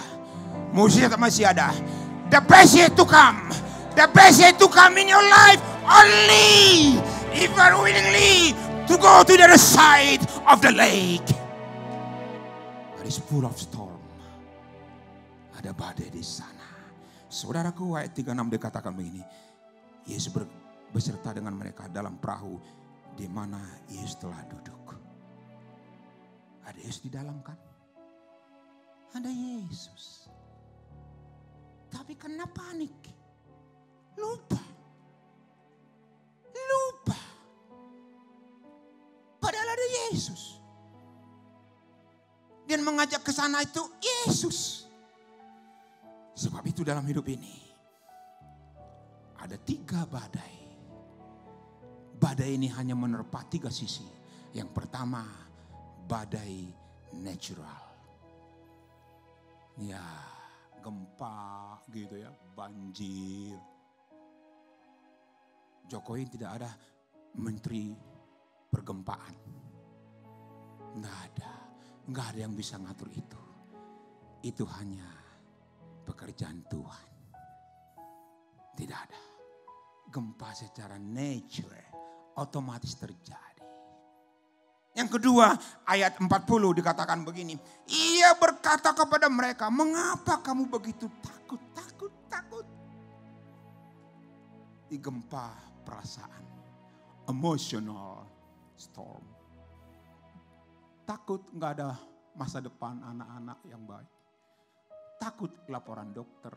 Mujizat masih ada. The best yet to come. The best yet to come in your life. Only if you are willingly to go to the other side of the lake. That is full of storm. Ada badai di sana. Saudaraku, ayat 36 dikatakan begini. Yesus beserta dengan mereka dalam perahu di mana Yesus telah duduk. Ada Yesus di dalam kan? Ada Yesus. Tapi kena panik. Lupa. Padahal ada Yesus. Dan mengajak ke sana itu Yesus. Sebab itu dalam hidup ini ada 3 badai. Badai ini hanya menerpa 3 sisi. Yang pertama, badai natural. Ya, gempa gitu ya, banjir. Jokowi tidak ada menteri pergempaan. Nggak ada yang bisa ngatur itu. Itu hanya pekerjaan Tuhan. Tidak ada. Gempa secara nature otomatis terjadi. Yang kedua, ayat 40 dikatakan begini. Ia berkata kepada mereka, mengapa kamu begitu takut? Di gempa perasaan. Emotional storm. Takut nggak ada masa depan anak-anak yang baik. Takut laporan dokter.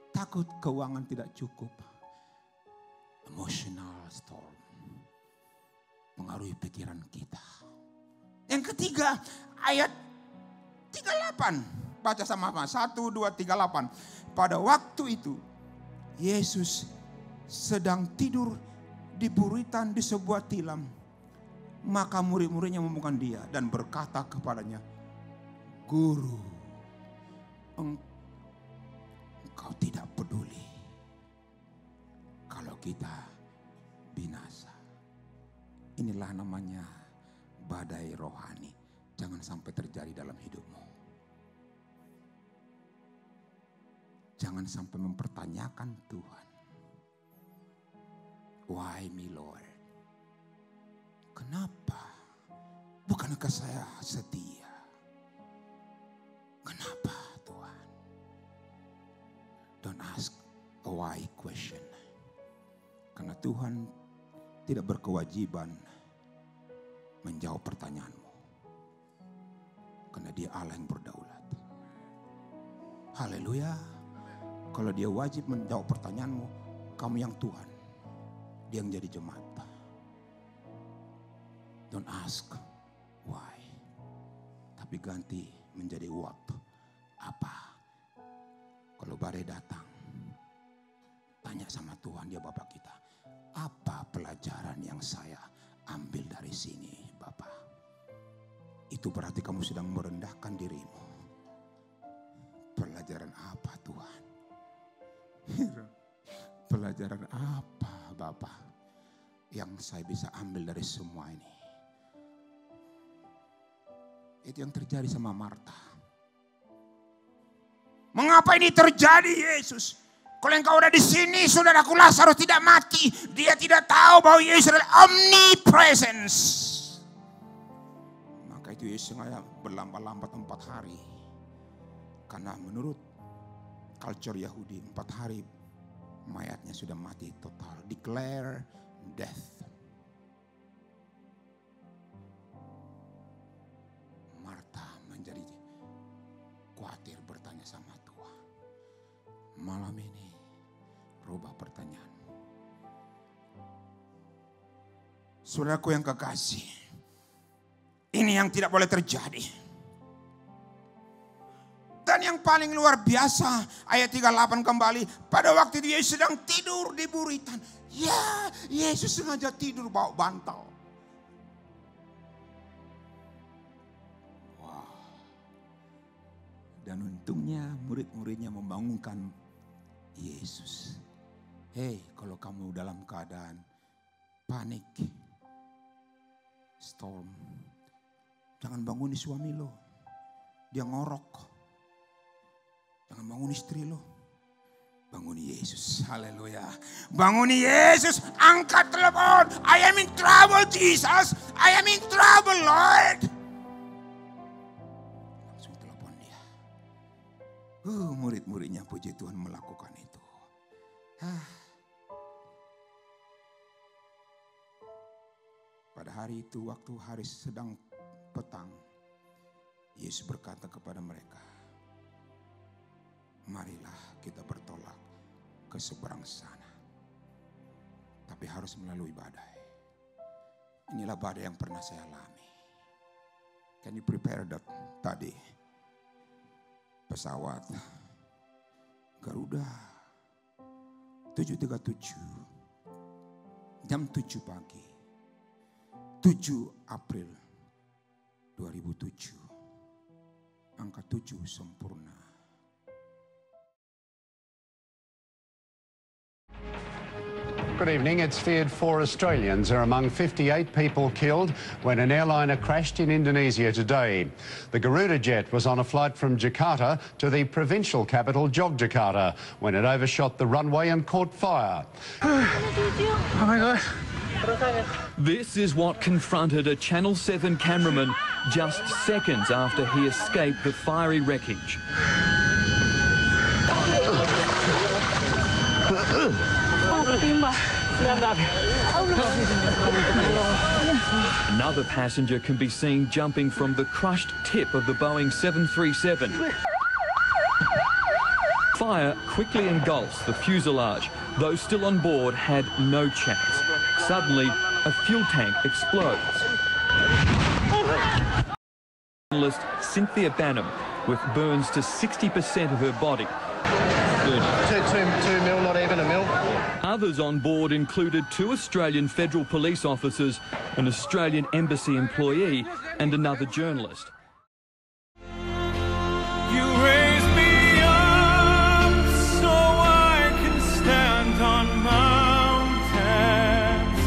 Takut keuangan tidak cukup. Emotional storm. Mengaruhi pikiran kita. Yang ketiga, ayat 38. Baca sama-sama. 1, 2, 38. Pada waktu itu, Yesus sedang tidur di buritan di sebuah tilam. Maka murid-muridnya menemukan dia dan berkata kepadanya, Guru, engkau tidak peduli kalau kita binasa. Inilah namanya badai rohani. Jangan sampai terjadi dalam hidupmu. Jangan sampai mempertanyakan Tuhan. Why me Lord? Kenapa? Bukankah saya setia? Kenapa Tuhan? Don't ask a why question. Karena Tuhan tidak berkewajiban menjawab pertanyaanmu. Karena Dia Allah yang berdaulat. Haleluya. Kalau dia wajib menjawab pertanyaanmu, kamu yang Tuhan, dia yang jadi jemaat. Don't ask why, tapi ganti menjadi what. Apa? Kalau badai datang, tanya sama Tuhan, dia Bapa kita. Apa pelajaran yang saya ambil dari sini, Bapa? Itu berarti kamu sedang merendahkan dirimu. Pelajaran apa, Tuhan? Pelajaran apa, Bapa, yang saya bisa ambil dari semua ini? Itu yang terjadi sama Marta. Mengapa ini terjadi, Yesus? Kalau engkau ada di sini, saudaraku Lazarus tidak mati. Dia tidak tahu bahwa Yesus adalah omnipresence. Maka itu Yesus sengaja berlambat-lambat 4 hari. Karena menurut culture Yahudi, 4 hari mayatnya sudah mati total. Declare death. Marta menjadi khawatir bertanya sama Tuhan. Malam ini rubah pertanyaanmu. Saudaraku yang kekasih, ini yang tidak boleh terjadi. Dan yang paling luar biasa, ayat 38 kembali, pada waktu itu Yesus sedang tidur di buritan. Ya, Yesus sengaja tidur bawa bantal. Wow. Dan untungnya murid-muridnya membangunkan Yesus. Hei, kalau kamu dalam keadaan panik, storm, jangan banguni suami lo. Dia ngorok. Jangan bangun istri lo. Banguni Yesus. Haleluya. Banguni Yesus. Angkat telepon. I am in trouble, Jesus. I am in trouble, Lord. Langsung telepon dia. Murid-muridnya puji Tuhan melakukan itu. Pada hari itu, waktu hari sedang petang, Yesus berkata kepada mereka, marilah kita bertolak ke seberang sana. Tapi harus melalui badai. Inilah badai yang pernah saya alami. Can you prepare that tadi? Pesawat Garuda 737 jam 7 pagi 7 April 2007. Angka 7 sempurna. Good evening. It's feared 4 Australians are among 58 people killed when an airliner crashed in Indonesia today. The Garuda jet was on a flight from Jakarta to the provincial capital Yogyakarta when it overshot the runway and caught fire. Oh my God. This is what confronted a Channel 7 cameraman just seconds after he escaped the fiery wreckage. Another passenger can be seen jumping from the crushed tip of the Boeing 737. Fire quickly engulfs the fuselage. Those still on board had no chance. Suddenly, a fuel tank explodes. Journalist Cynthia Banham, with burns to 60% of her body. 2 mil, not even a mil. Others on board included 2 Australian federal police officers, an Australian embassy employee, and another journalist. You raise me up so I can stand on mountains.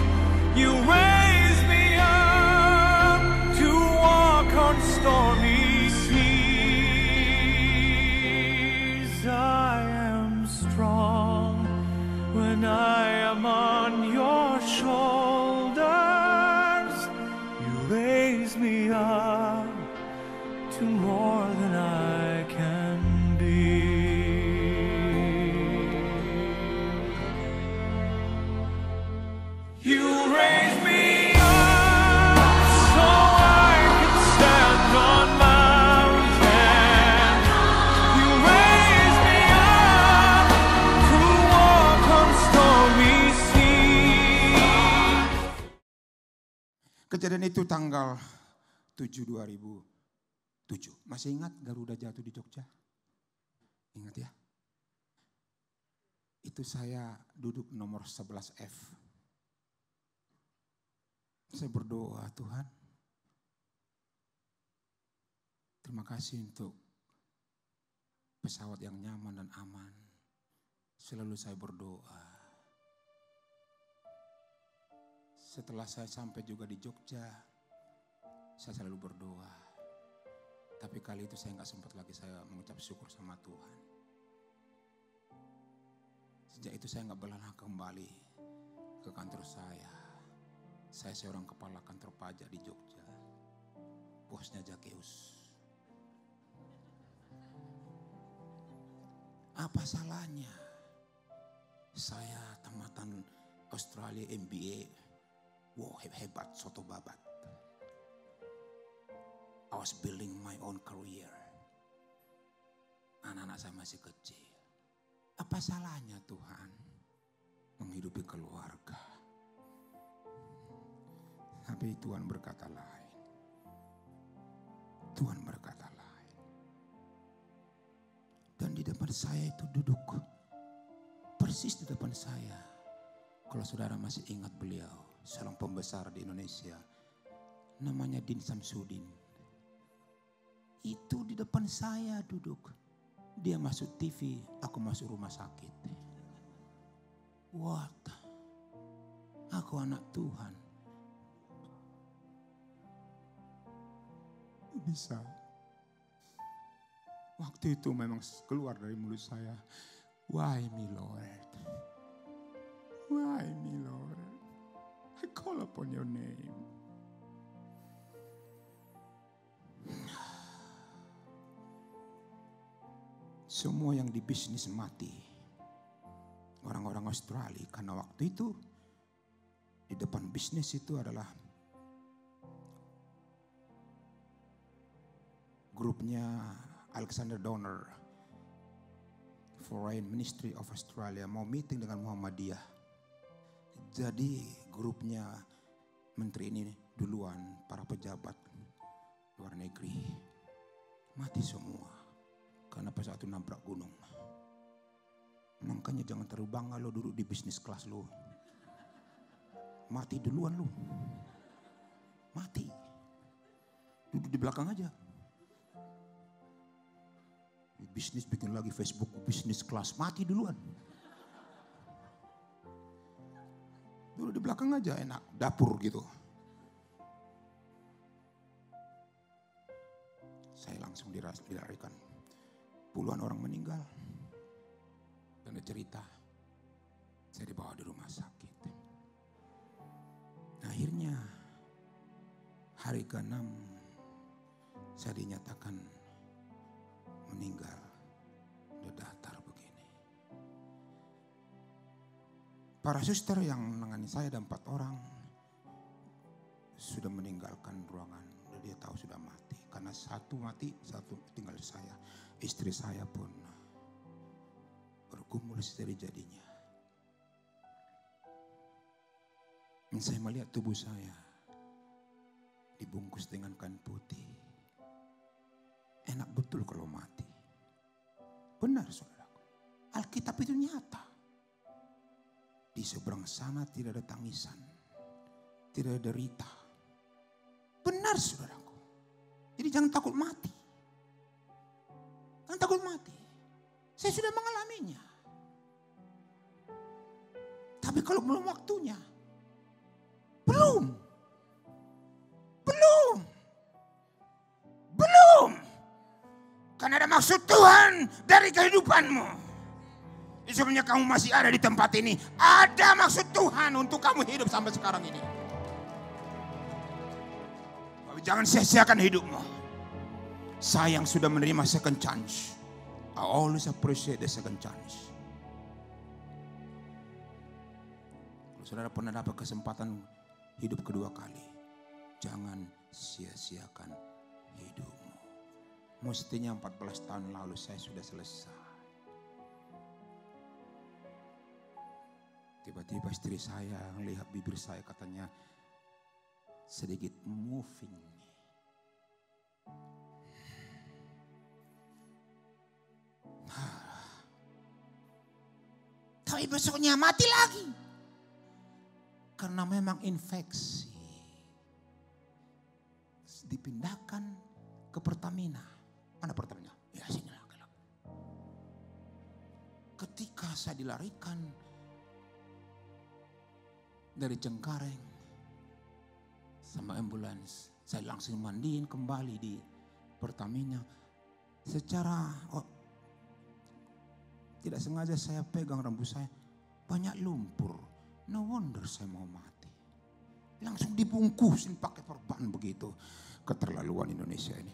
You raise me up to walk on stormy seas. I am strong when I am on your shoulders. You raise me up to more than I can be. You raise me up so I can stand on mountains. You raise me up Kejadian itu tanggal 7 2007. Masih ingat Garuda jatuh di Jogja? Ingat ya? Itu saya duduk nomor 11F. Saya berdoa, Tuhan, terima kasih untuk pesawat yang nyaman dan aman. Selalu saya berdoa. Setelah saya sampai juga di Jogja, saya selalu berdoa. Tapi kali itu saya nggak sempat lagi saya mengucap syukur sama Tuhan. Sejak itu saya nggak pernah kembali ke kantor saya. Saya seorang kepala kantor pajak di Jogja. Bosnya Jakeus. Apa salahnya? Saya tamatan Australia MBA. Wow, hebat, soto babat. I was building my own career. Anak-anak saya masih kecil. Apa salahnya Tuhan menghidupi keluarga? Tapi Tuhan berkata lain. Tuhan berkata lain. Dan di depan saya itu duduk. Persis di depan saya. Kalau saudara masih ingat beliau. Seorang pembesar di Indonesia. Namanya Din Samsudin. Itu di depan saya duduk. Dia masuk TV, aku masuk rumah sakit. What? Aku anak Tuhan. Bisa. Waktu itu memang keluar dari mulut saya. Why me Lord? Why me Lord? I call upon your name. Semua yang di bisnis mati. Orang-orang Australia karena waktu itu di depan bisnis itu adalah grupnya Alexander Donner, Foreign Ministry of Australia, mau meeting dengan Muhammadiyah. Jadi grupnya menteri ini duluan, para pejabat luar negeri mati semua karena pesawat itu nabrak gunung. Makanya jangan terlalu bangga lo duduk di bisnis kelas lo. Mati duluan lo. Mati. Duduk di belakang aja. Bisnis bikin lagi Facebook bisnis kelas, mati duluan. Dulu di belakang aja enak, dapur gitu. Saya langsung dilarikan. Puluhan orang meninggal. Dan ada cerita, saya dibawa di rumah sakit. Akhirnya hari ke-6 saya dinyatakan meninggal. Udah datar begini. Para suster yang menangani saya ada 4 orang sudah meninggalkan ruangan. Dia tahu sudah mati. Karena satu mati, satu tinggal saya. Istri saya pun bergumul sejadi-jadinya. Dan saya melihat tubuh saya dibungkus dengan kain putih. Enak betul kalau mati. Benar saudaraku. Alkitab itu nyata. Di seberang sana tidak ada tangisan. Tidak ada derita. Benar saudaraku. Jadi jangan takut mati. Jangan takut mati. Saya sudah mengalaminya. Tapi kalau belum waktunya. Belum. Karena ada maksud Tuhan dari kehidupanmu. Sebenarnya kamu masih ada di tempat ini. Ada maksud Tuhan untuk kamu hidup sampai sekarang ini. Tapi jangan sia-siakan hidupmu. Saya yang sudah menerima second chance. I always appreciate the second chance. Kalau saudara pernah dapat kesempatan hidup kedua kali. Jangan sia-siakan hidupmu. Mestinya 14 tahun lalu saya sudah selesai. Tiba-tiba istri saya melihat bibir saya katanya, sedikit moving. Tapi besoknya mati lagi. Karena memang infeksi. Dipindahkan ke Pertamina. Mana Pertamina? Ya sini lah. Ketika saya dilarikan dari Cengkareng sama ambulans, saya langsung mandiin kembali di Pertamina. Secara tidak sengaja saya pegang rambut saya, banyak lumpur. No wonder saya mau mati. Langsung dibungkusin pakai perban begitu. Keterlaluan Indonesia ini.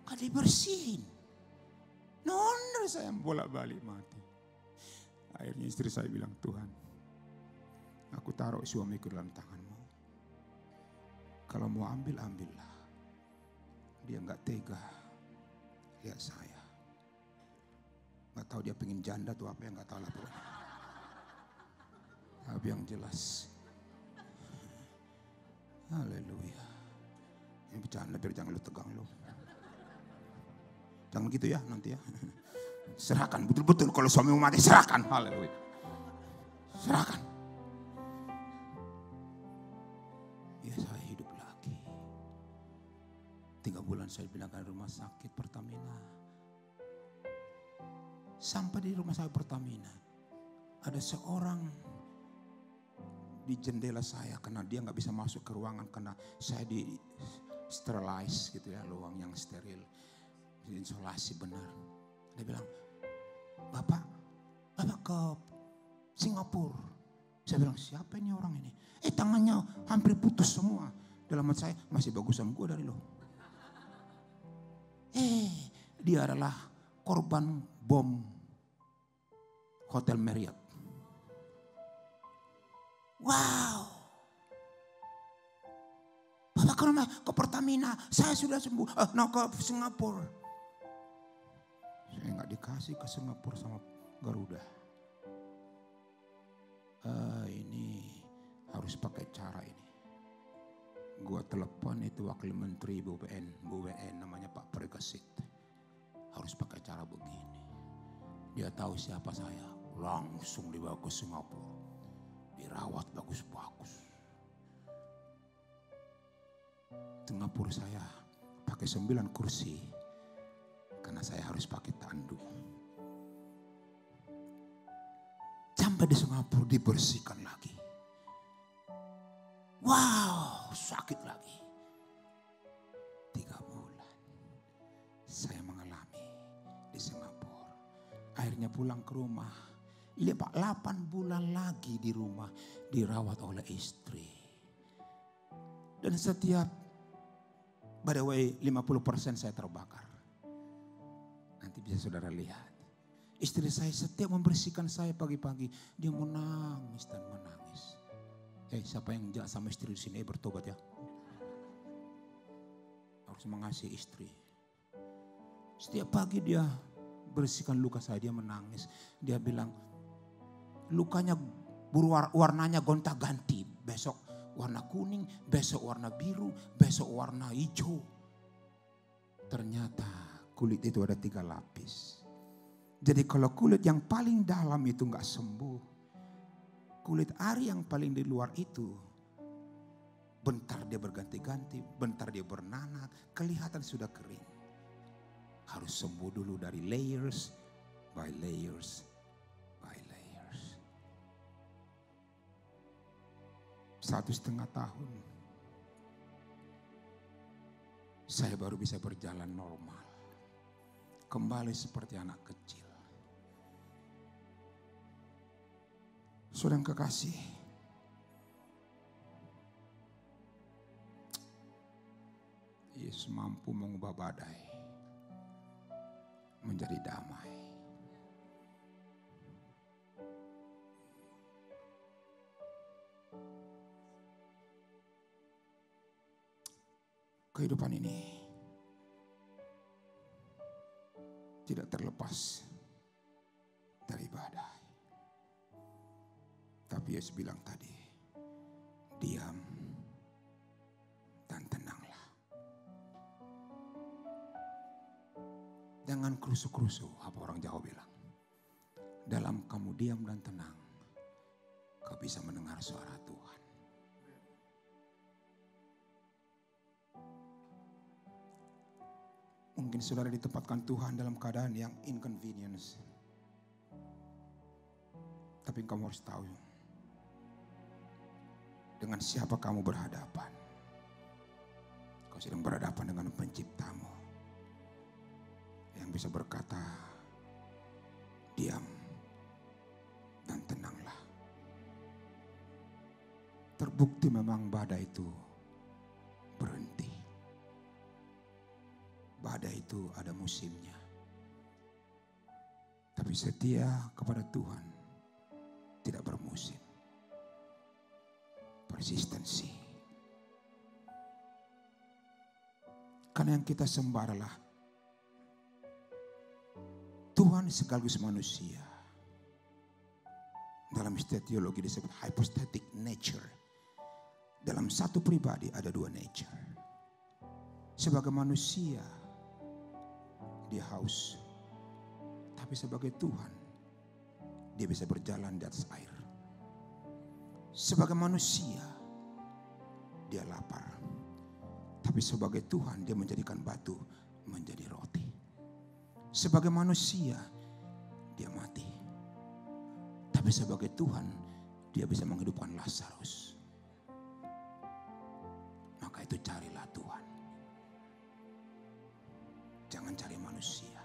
Gak dibersihin. No wonder saya bolak-balik mati. Akhirnya istri saya bilang, Tuhan, aku taruh suamiku dalam tangan-Mu. Kalau mau ambil, ambillah. Dia gak tega lihat saya. Gak tahu dia pengen janda tuh apa, yang gak tahu lah pokoknya. Tapi yang jelas, haleluya. Ini bercanda biar jangan lu tegang lu. Jangan gitu ya nanti ya. Serahkan betul-betul kalau suami mati, serahkan. Haleluya. Serahkan. Ya saya hidup lagi. 3 bulan saya dipindahkan rumah sakit Pertamina. Sampai di rumah sakit Pertamina, ada seorang di jendela saya karena dia nggak bisa masuk ke ruangan karena saya di sterilize gitu ya, ruang yang steril, isolasi benar. Dia bilang, Bapak ke Singapura. Saya bilang, siapa ini orang ini? Tangannya hampir putus semua. Dalam hati saya, masih bagusan gue dari lo. Dia adalah korban bom Hotel Marriott. Wow. Bapak ke Pertamina, saya sudah sembuh. Ke Singapura. Saya nggak dikasih ke Singapura sama Garuda. Ini harus pakai cara ini. Gua telepon itu wakil menteri BUMN namanya Pak Pregesit. Harus pakai cara begini. Dia tahu siapa saya, langsung dibawa ke Singapura. Dirawat bagus-bagus. Singapura saya pakai 9 kursi. Karena saya harus pakai tandu. Sampai di Singapura dibersihkan lagi. Wow, sakit lagi. 3 bulan saya mengalami di Singapura. Akhirnya pulang ke rumah. 8 bulan lagi di rumah dirawat oleh istri. Dan setiap, by the way 50% saya terbakar. Nanti bisa saudara lihat. Istri saya setiap membersihkan saya pagi-pagi, dia menangis dan menangis. Siapa yang jahat sama istri di sini bertobat ya. Harus mengasihi istri. Setiap pagi dia bersihkan luka saya, dia menangis. Dia bilang, lukanya warnanya gonta-ganti. Besok warna kuning, besok warna biru, besok warna hijau. Ternyata kulit itu ada 3 lapis. Jadi kalau kulit yang paling dalam itu gak sembuh, kulit ari yang paling di luar itu, bentar dia berganti-ganti, bentar dia bernanak, kelihatan sudah kering. Harus sembuh dulu dari layers by layers by layers. 1,5 tahun saya baru bisa berjalan normal. Kembali seperti anak kecil. Saudara yang kekasih, Yesus mampu mengubah badai menjadi damai. Kehidupan ini tidak terlepas dari badai. Tapi Yesus bilang tadi, diam dan tenanglah. Jangan kerusu-kerusu, apa orang Jawa bilang. Dalam kamu diam dan tenang, kau bisa mendengar suara Tuhan. Mungkin saudara ditempatkan Tuhan dalam keadaan yang inconvenience. Tapi kamu harus tahu, dengan siapa kamu berhadapan. Kau sedang berhadapan dengan penciptamu yang bisa berkata, diam dan tenanglah. Terbukti memang badai itu berhenti. Badai itu ada musimnya. Tapi setia kepada Tuhan tidak bermusim. Persistensi. Karena yang kita sembah adalah Tuhan sekaligus manusia. Dalam istilah teologi disebut hypostatic nature. Dalam satu pribadi ada dua nature. Sebagai manusia dia haus. Tapi sebagai Tuhan dia bisa berjalan di atas air. Sebagai manusia dia lapar. Tapi sebagai Tuhan dia menjadikan batu menjadi roti. Sebagai manusia dia mati. Tapi sebagai Tuhan dia bisa menghidupkan Lazarus. Maka itu carilah Tuhan. Jangan cari manusia.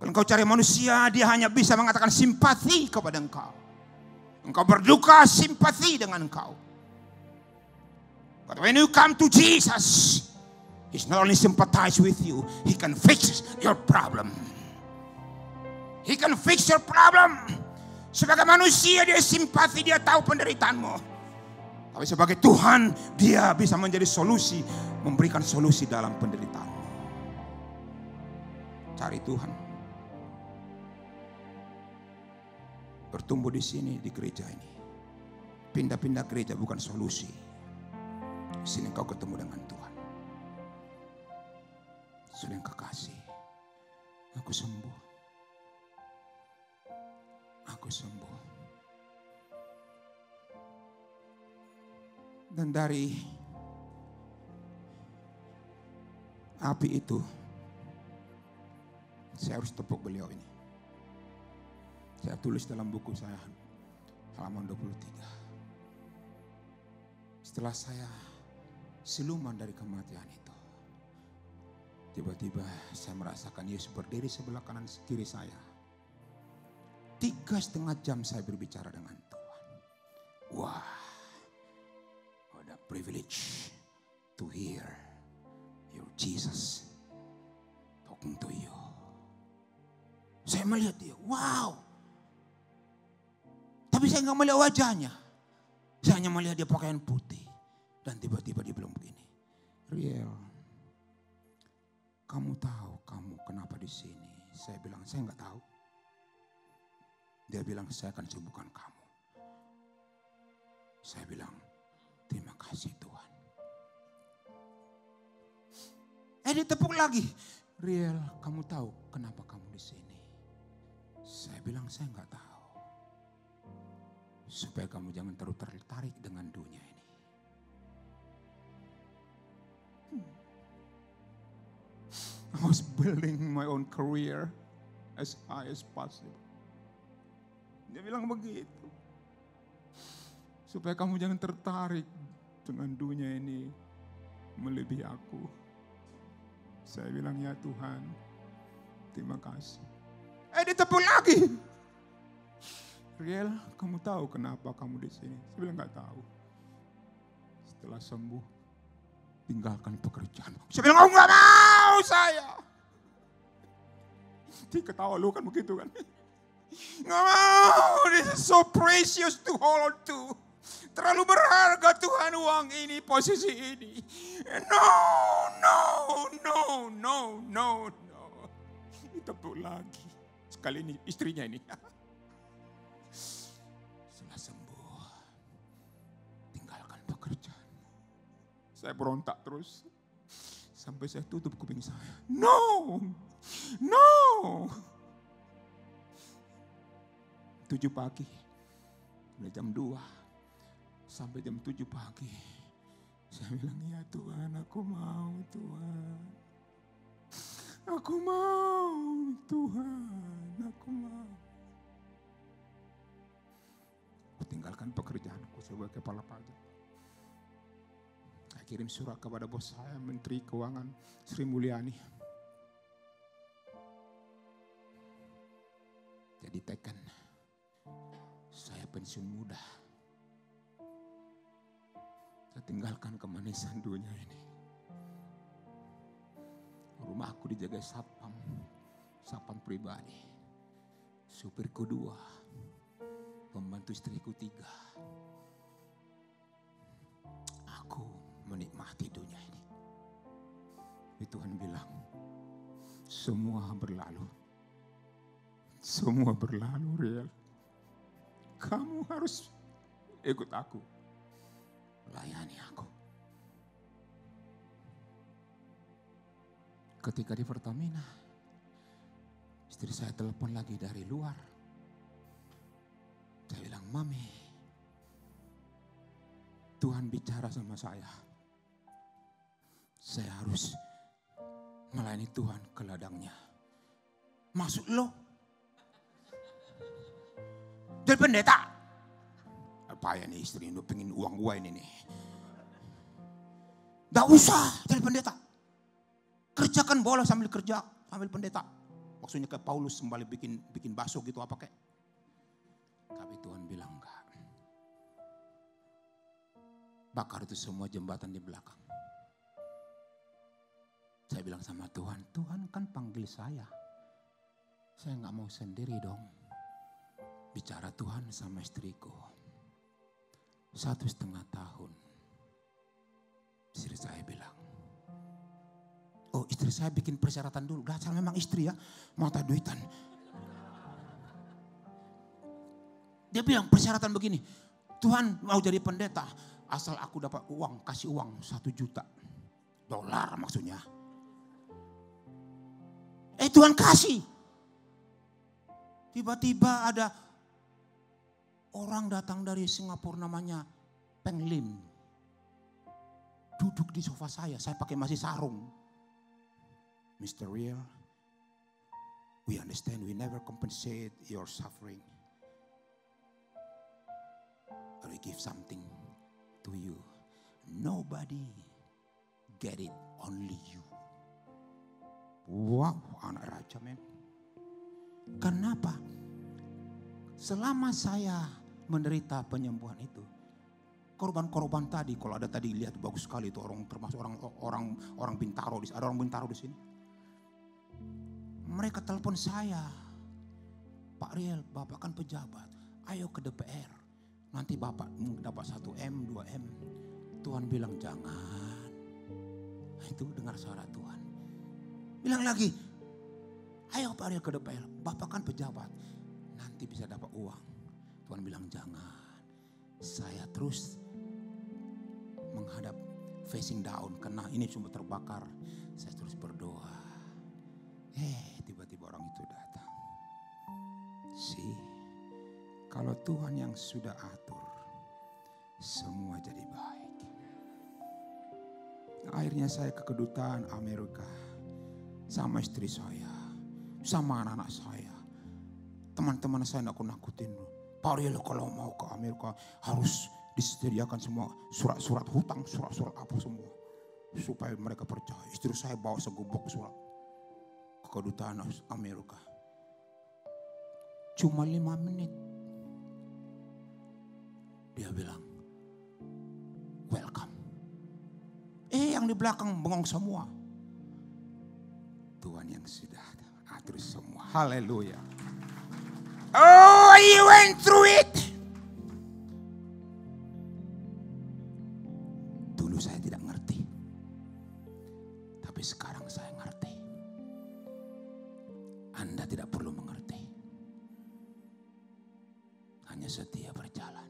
Kalau engkau cari manusia, dia hanya bisa mengatakan simpati kepada engkau. Engkau berduka, simpati dengan engkau. But when you come to Jesus, He's not only sympathize with you, He can fix your problem. He can fix your problem. Sebagai manusia dia simpati, dia tahu penderitaanmu. Tapi sebagai Tuhan dia bisa menjadi solusi, memberikan solusi dalam penderitaanmu. Cari Tuhan. Bertumbuh di sini, di gereja ini. Pindah-pindah gereja bukan solusi. Di sini kau ketemu dengan Tuhan. Sudah yang kekasih, aku sembuh. Aku sembuh. Dan dari api itu, saya harus tepuk beliau ini. Saya tulis dalam buku saya, halaman 23. Setelah saya siluman dari kematian itu, tiba-tiba saya merasakan Yesus berdiri sebelah kanan kiri saya. 3,5 jam saya berbicara dengan Tuhan. Wah, what a privilege to hear your Jesus talking to you. Saya melihat dia, wow. Tapi saya nggak melihat wajahnya. Saya hanya melihat dia pakaian putih. Dan tiba-tiba dia bilang begini, Riel, kamu tahu kamu kenapa di sini? Saya bilang, saya nggak tahu. Dia bilang, saya akan sembuhkan kamu. Saya bilang, terima kasih Tuhan. Dia tepuk lagi. Riel, kamu tahu kenapa kamu di sini? Saya bilang, saya nggak tahu. Supaya kamu jangan terlalu tertarik dengan dunia ini. I was building my own career as high as possible. Dia bilang begitu. Supaya kamu jangan tertarik dengan dunia ini melebihi aku. Saya bilang, ya Tuhan, terima kasih. Dia tepuk lagi. Riel, kamu tahu kenapa kamu di sini? Saya bilang nggak tahu. Setelah sembuh, tinggalkan pekerjaan. Saya bilang, oh nggak mau saya. Dia ketawa lu kan begitu kan? Nggak mau, this is so precious to hold on to. Terlalu berharga Tuhan uang ini, posisi ini. No. Ditepuk lagi. Sekali ini istrinya ini. Setelah sembuh, berontak terus. Sampai saya tutup kuping saya. No! 7 pagi. Mulai jam 2. Sampai jam 7 pagi. Saya bilang, ya Tuhan, aku mau Tuhan. Aku mau Tuhan, aku mau. Aku tinggalkan pekerjaanku sebagai kepala pajak. Saya kirim surat kepada bos saya, Menteri Keuangan Sri Mulyani. Jadi teken, saya pensiun muda. Saya tinggalkan kemanisan dunia ini. Rumahku dijaga satpam pribadi. Supirku 2, pembantu istriku 3. Aku menikmati dunia ini. Tuhan bilang, semua berlalu. Semua berlalu, Riel. Kamu harus ikut aku. Layani aku. Ketika di Pertamina, istri saya telepon lagi dari luar. Saya bilang, Mami, Tuhan bicara sama saya. Saya harus melayani Tuhan ke ladangnya. Maksud lo? Jadi pendeta? Apa ya nih istri ini pengen uang gua ini nih. Gak usah jadi pendeta. Kerjakan bola sambil kerja, sambil pendeta. Maksudnya kayak Paulus kembali bikin bakso gitu apa kayak. Tapi Tuhan bilang enggak. Bakar itu semua jembatan di belakang. Saya bilang sama Tuhan, Tuhan kan panggil saya. Saya gak mau sendiri dong. Bicara Tuhan sama istriku. 1,5 tahun. Istri saya bilang, oh istri saya bikin persyaratan dulu. Dasar memang istri ya, mata duitan. Dia bilang persyaratan begini, Tuhan mau jadi pendeta. Asal aku dapat uang, kasih uang 1 juta dolar maksudnya. Tuhan kasih. Tiba-tiba ada orang datang dari Singapura namanya Peng Lim. Duduk di sofa saya pakai masih sarung. Mr. Riel, we understand we never compensate your suffering. Or we give something to you. Nobody get it, only you. Wow, anak raja men. Kenapa? Selama saya menderita penyembuhan itu, korban-korban tadi, kalau ada tadi lihat bagus sekali itu orang, termasuk orang Bintaro, ada orang Bintaro di sini. Mereka telepon saya, Pak Riel, Bapak kan pejabat, ayo ke DPR, nanti Bapak dapat 1M, 2M. Tuhan bilang jangan, itu dengar suara Tuhan. Bilang lagi, ayo Pak Riel ke DPR, Bapak kan pejabat, nanti bisa dapat uang. Tuhan bilang jangan, saya terus menghadap facing down karena ini cuma terbakar. Saya terus berdoa. Tiba-tiba orang itu datang. Kalau Tuhan yang sudah atur, semua jadi baik. Akhirnya saya ke kedutaan Amerika sama istri saya, sama anak-anak saya. Teman-teman saya nakut-nakutin. Pak Riel kalau mau ke Amerika harus disediakan semua surat-surat hutang, surat-surat apa semua. Supaya mereka percaya. Istri saya bawa segubuk surat ke kedutaan Amerika. Cuma 5 menit. Dia bilang, welcome. Yang di belakang bengong semua. Tuhan yang sudah atur semua. Haleluya. Oh, you went through it. Dulu saya tidak ngerti. Tapi sekarang saya ngerti. Anda tidak perlu mengerti. Hanya setia berjalan.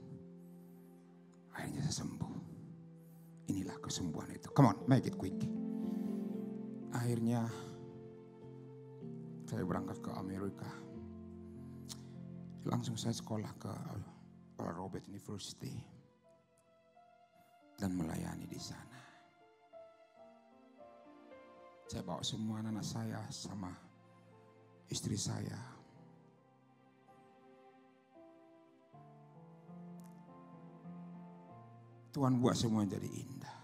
Akhirnya saya sembuh. Inilah kesembuhan itu. Come on, make it quick. Akhirnya saya berangkat ke Amerika. Langsung saya sekolah ke Oral Roberts University dan melayani di sana. Saya bawa semua anak saya sama istri saya. Tuhan buat semua jadi indah.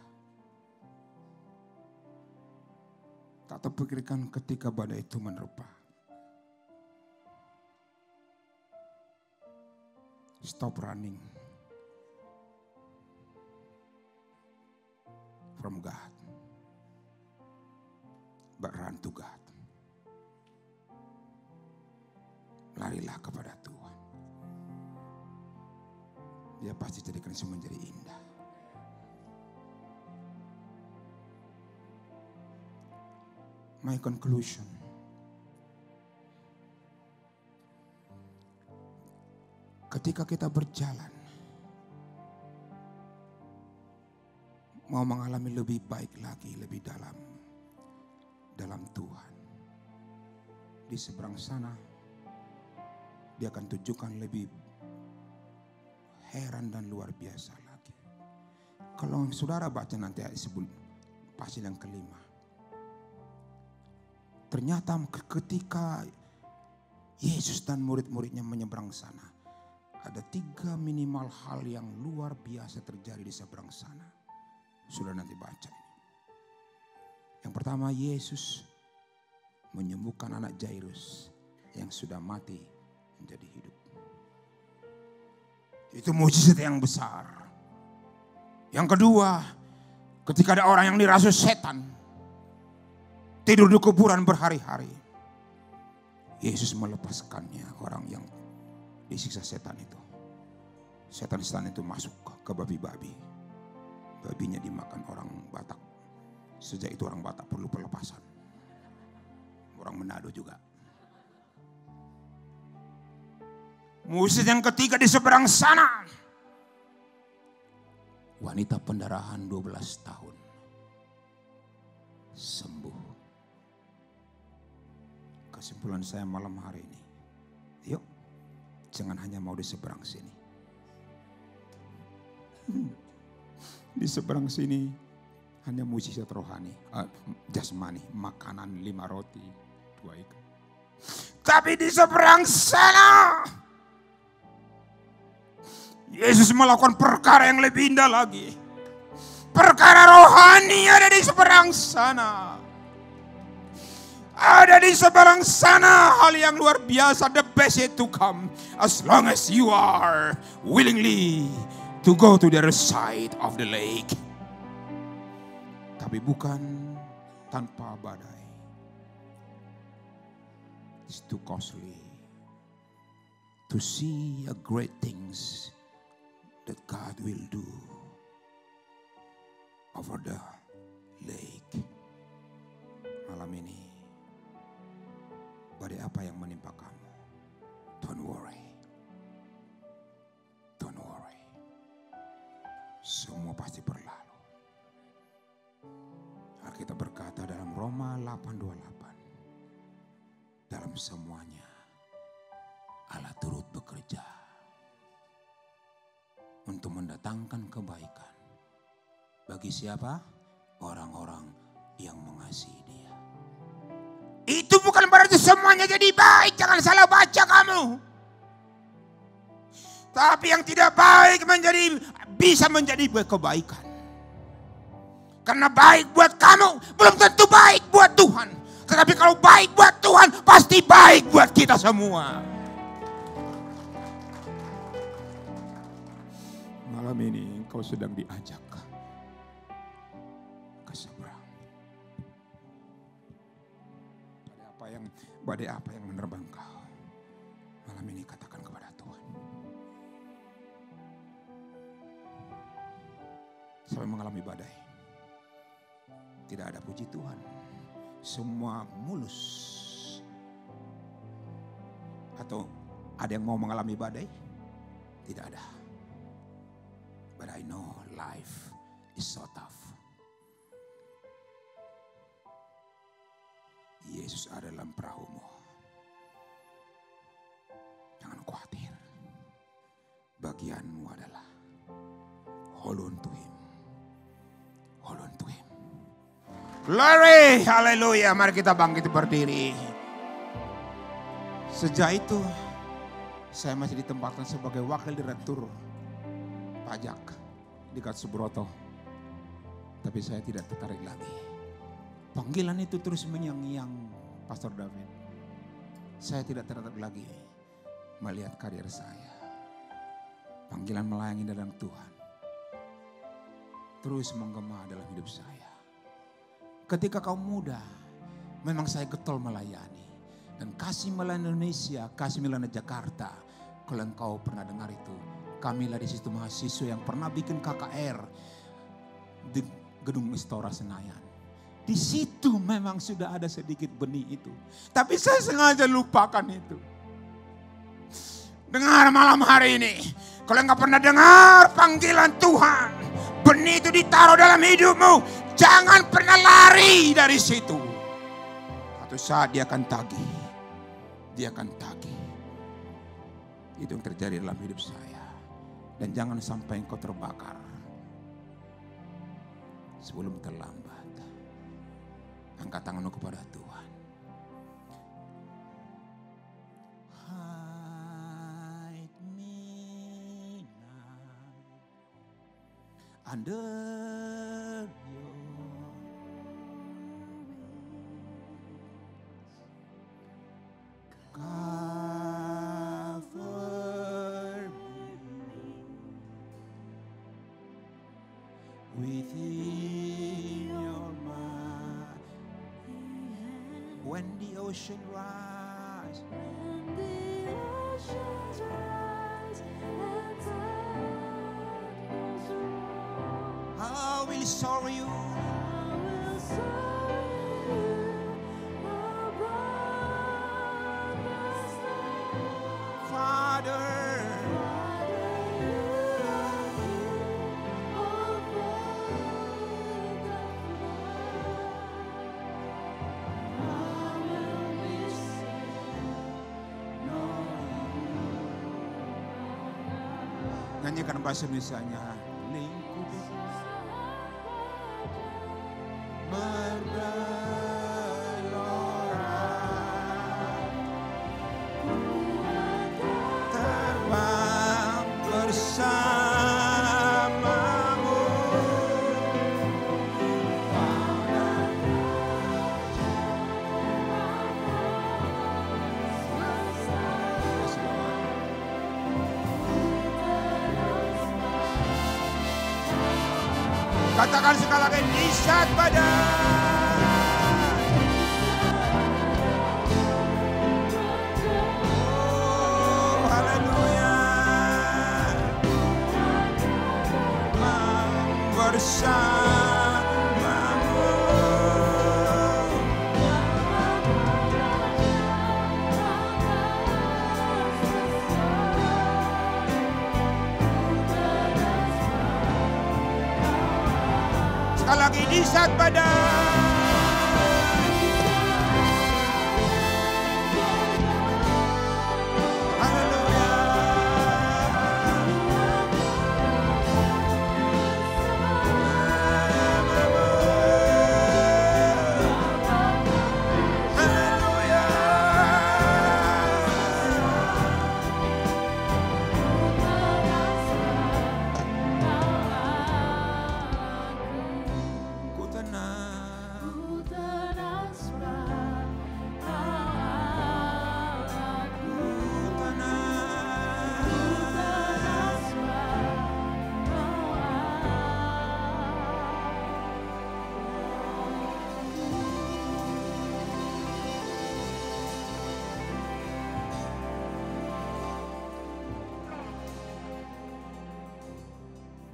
Tak terpikirkan ketika badai itu menerpa. Stop running from God, but run to God. Larilah kepada Tuhan. Dia pasti jadikan semua menjadi indah. My conclusion. Ketika kita berjalan, mau mengalami lebih baik lagi, lebih dalam Tuhan. Di seberang sana, dia akan tunjukkan lebih heran dan luar biasa lagi. Kalau saudara baca nanti ayat sebelum pasal yang kelima. Ternyata ketika Yesus dan murid-muridnya menyeberang sana, ada 3 minimal hal yang luar biasa terjadi di seberang sana. Sudah nanti baca ini. Yang pertama, Yesus menyembuhkan anak Jairus yang sudah mati menjadi hidup. Itu mukjizat yang besar. Yang kedua, ketika ada orang yang dirasuki setan, tidur di kuburan berhari-hari, Yesus melepaskannya, orang yang disiksa setan itu. Setan-setan itu masuk ke babi-babi. Babinya dimakan orang Batak. Sejak itu orang Batak perlu pelepasan. Orang Manado juga. Mukjizat yang ketiga di seberang sana. Wanita pendarahan 12 tahun. Sembuh. Kesimpulan saya malam hari ini. Yuk. Jangan hanya mau di seberang sini. Di seberang sini hanya mukjizat rohani, jasmani, makanan 5 roti, 2 ikan. Tapi di seberang sana, Yesus melakukan perkara yang lebih indah lagi. Perkara rohani ada di seberang sana. Ada di seberang sana hal yang luar biasa. The best yet to come. As long as you are willingly to go to the other side of the lake. Tapi bukan tanpa badai. It's too costly to see a great things that God will do over the lake. Malam ini, badai apa yang menimpa kamu? Don't worry. Don't worry. Semua pasti berlalu. Alkitab berkata dalam Roma 8:28. Dalam semuanya Allah turut bekerja untuk mendatangkan kebaikan. Bagi siapa? Orang-orang yang mengasihi Dia. Itu bukan berarti semuanya jadi baik. Jangan salah baca kamu. Tapi yang tidak baik bisa menjadi kebaikan. Karena baik buat kamu belum tentu baik buat Tuhan. Tetapi kalau baik buat Tuhan pasti baik buat kita semua. Malam ini engkau sedang diajak ke seberang. Badai apa yang menerpa engkau? Malam ini katakan kepada Tuhan. Sampai mengalami badai. Tidak ada puji Tuhan. Semua mulus. Atau ada yang mau mengalami badai? Tidak ada. But I know life is so tough. Yesus ada dalam perahumu. Jangan khawatir. Bagianmu adalah hold on to him. Hold on to him. Glory, haleluya. Mari kita bangkit berdiri. Sejak itu saya masih ditempatkan sebagai wakil direktur pajak di Gatsubroto. Tapi saya tidak tertarik lagi. Panggilan itu terus menyanyiang Pastor David. Saya tidak tertarik lagi melihat karir saya. Panggilan melayani dalam Tuhan terus menggema dalam hidup saya. Ketika kaum muda, memang saya getol melayani. Dan kasih melayani Indonesia, kasih melayani Jakarta. Kalau engkau pernah dengar itu, kamilah di situ mahasiswa yang pernah bikin KKR di Gedung Istora Senayan. Di situ memang sudah ada sedikit benih itu. Tapi saya sengaja lupakan itu. Dengar malam hari ini. Kalau enggak pernah dengar panggilan Tuhan. Benih itu ditaruh dalam hidupmu. Jangan pernah lari dari situ. Satu saat dia akan tagih. Dia akan tagih. Itu yang terjadi dalam hidup saya. Dan jangan sampai engkau terbakar. Sebelum terlambat. Angkat tanganmu kepada Tuhan. Hide me now under your wings. Cover me within your mind. When the ocean rise, I will sorrow you. Father, nyanyikan bahasa Indonesianya. Lingkup bergelora, terbang bersamamu. Katakan sekali lagi, di saat badai. Oh, haleluya. Bersamamu. Sekali lagi, di saat badai. Haleluya. Haleluya. Ku tenang. Ku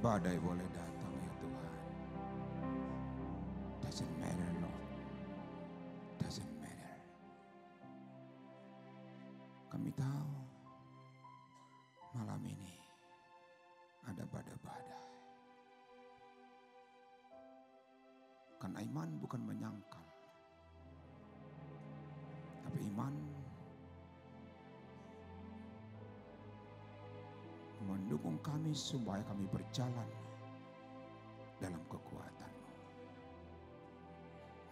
badai boleh datang ya Tuhan. Doesn't matter Lord. Doesn't matter. Kami tahu malam ini ada badai-badai. Karena iman bukan menyangkal. beriman, mendukung kami supaya kami berjalan dalam kekuatan-Mu.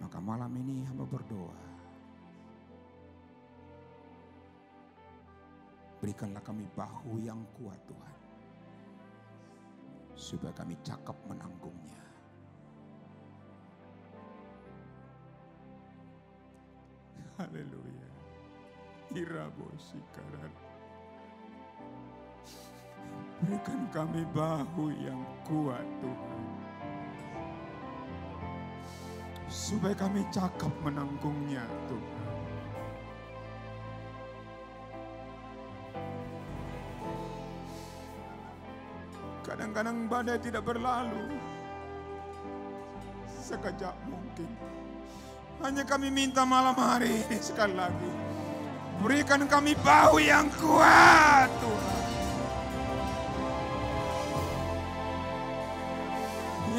Maka malam ini hamba berdoa, berikanlah kami bahu yang kuat Tuhan, supaya kami cakap menanggungnya. Haleluya. Irabosikaran. Berikan kami bahu yang kuat Tuhan, supaya kami cakap menanggungnya Tuhan. Kadang-kadang badai tidak berlalu sekejap mungkin. Hanya kami minta malam hari ini sekali lagi, berikan kami bahu yang kuat Tuhan.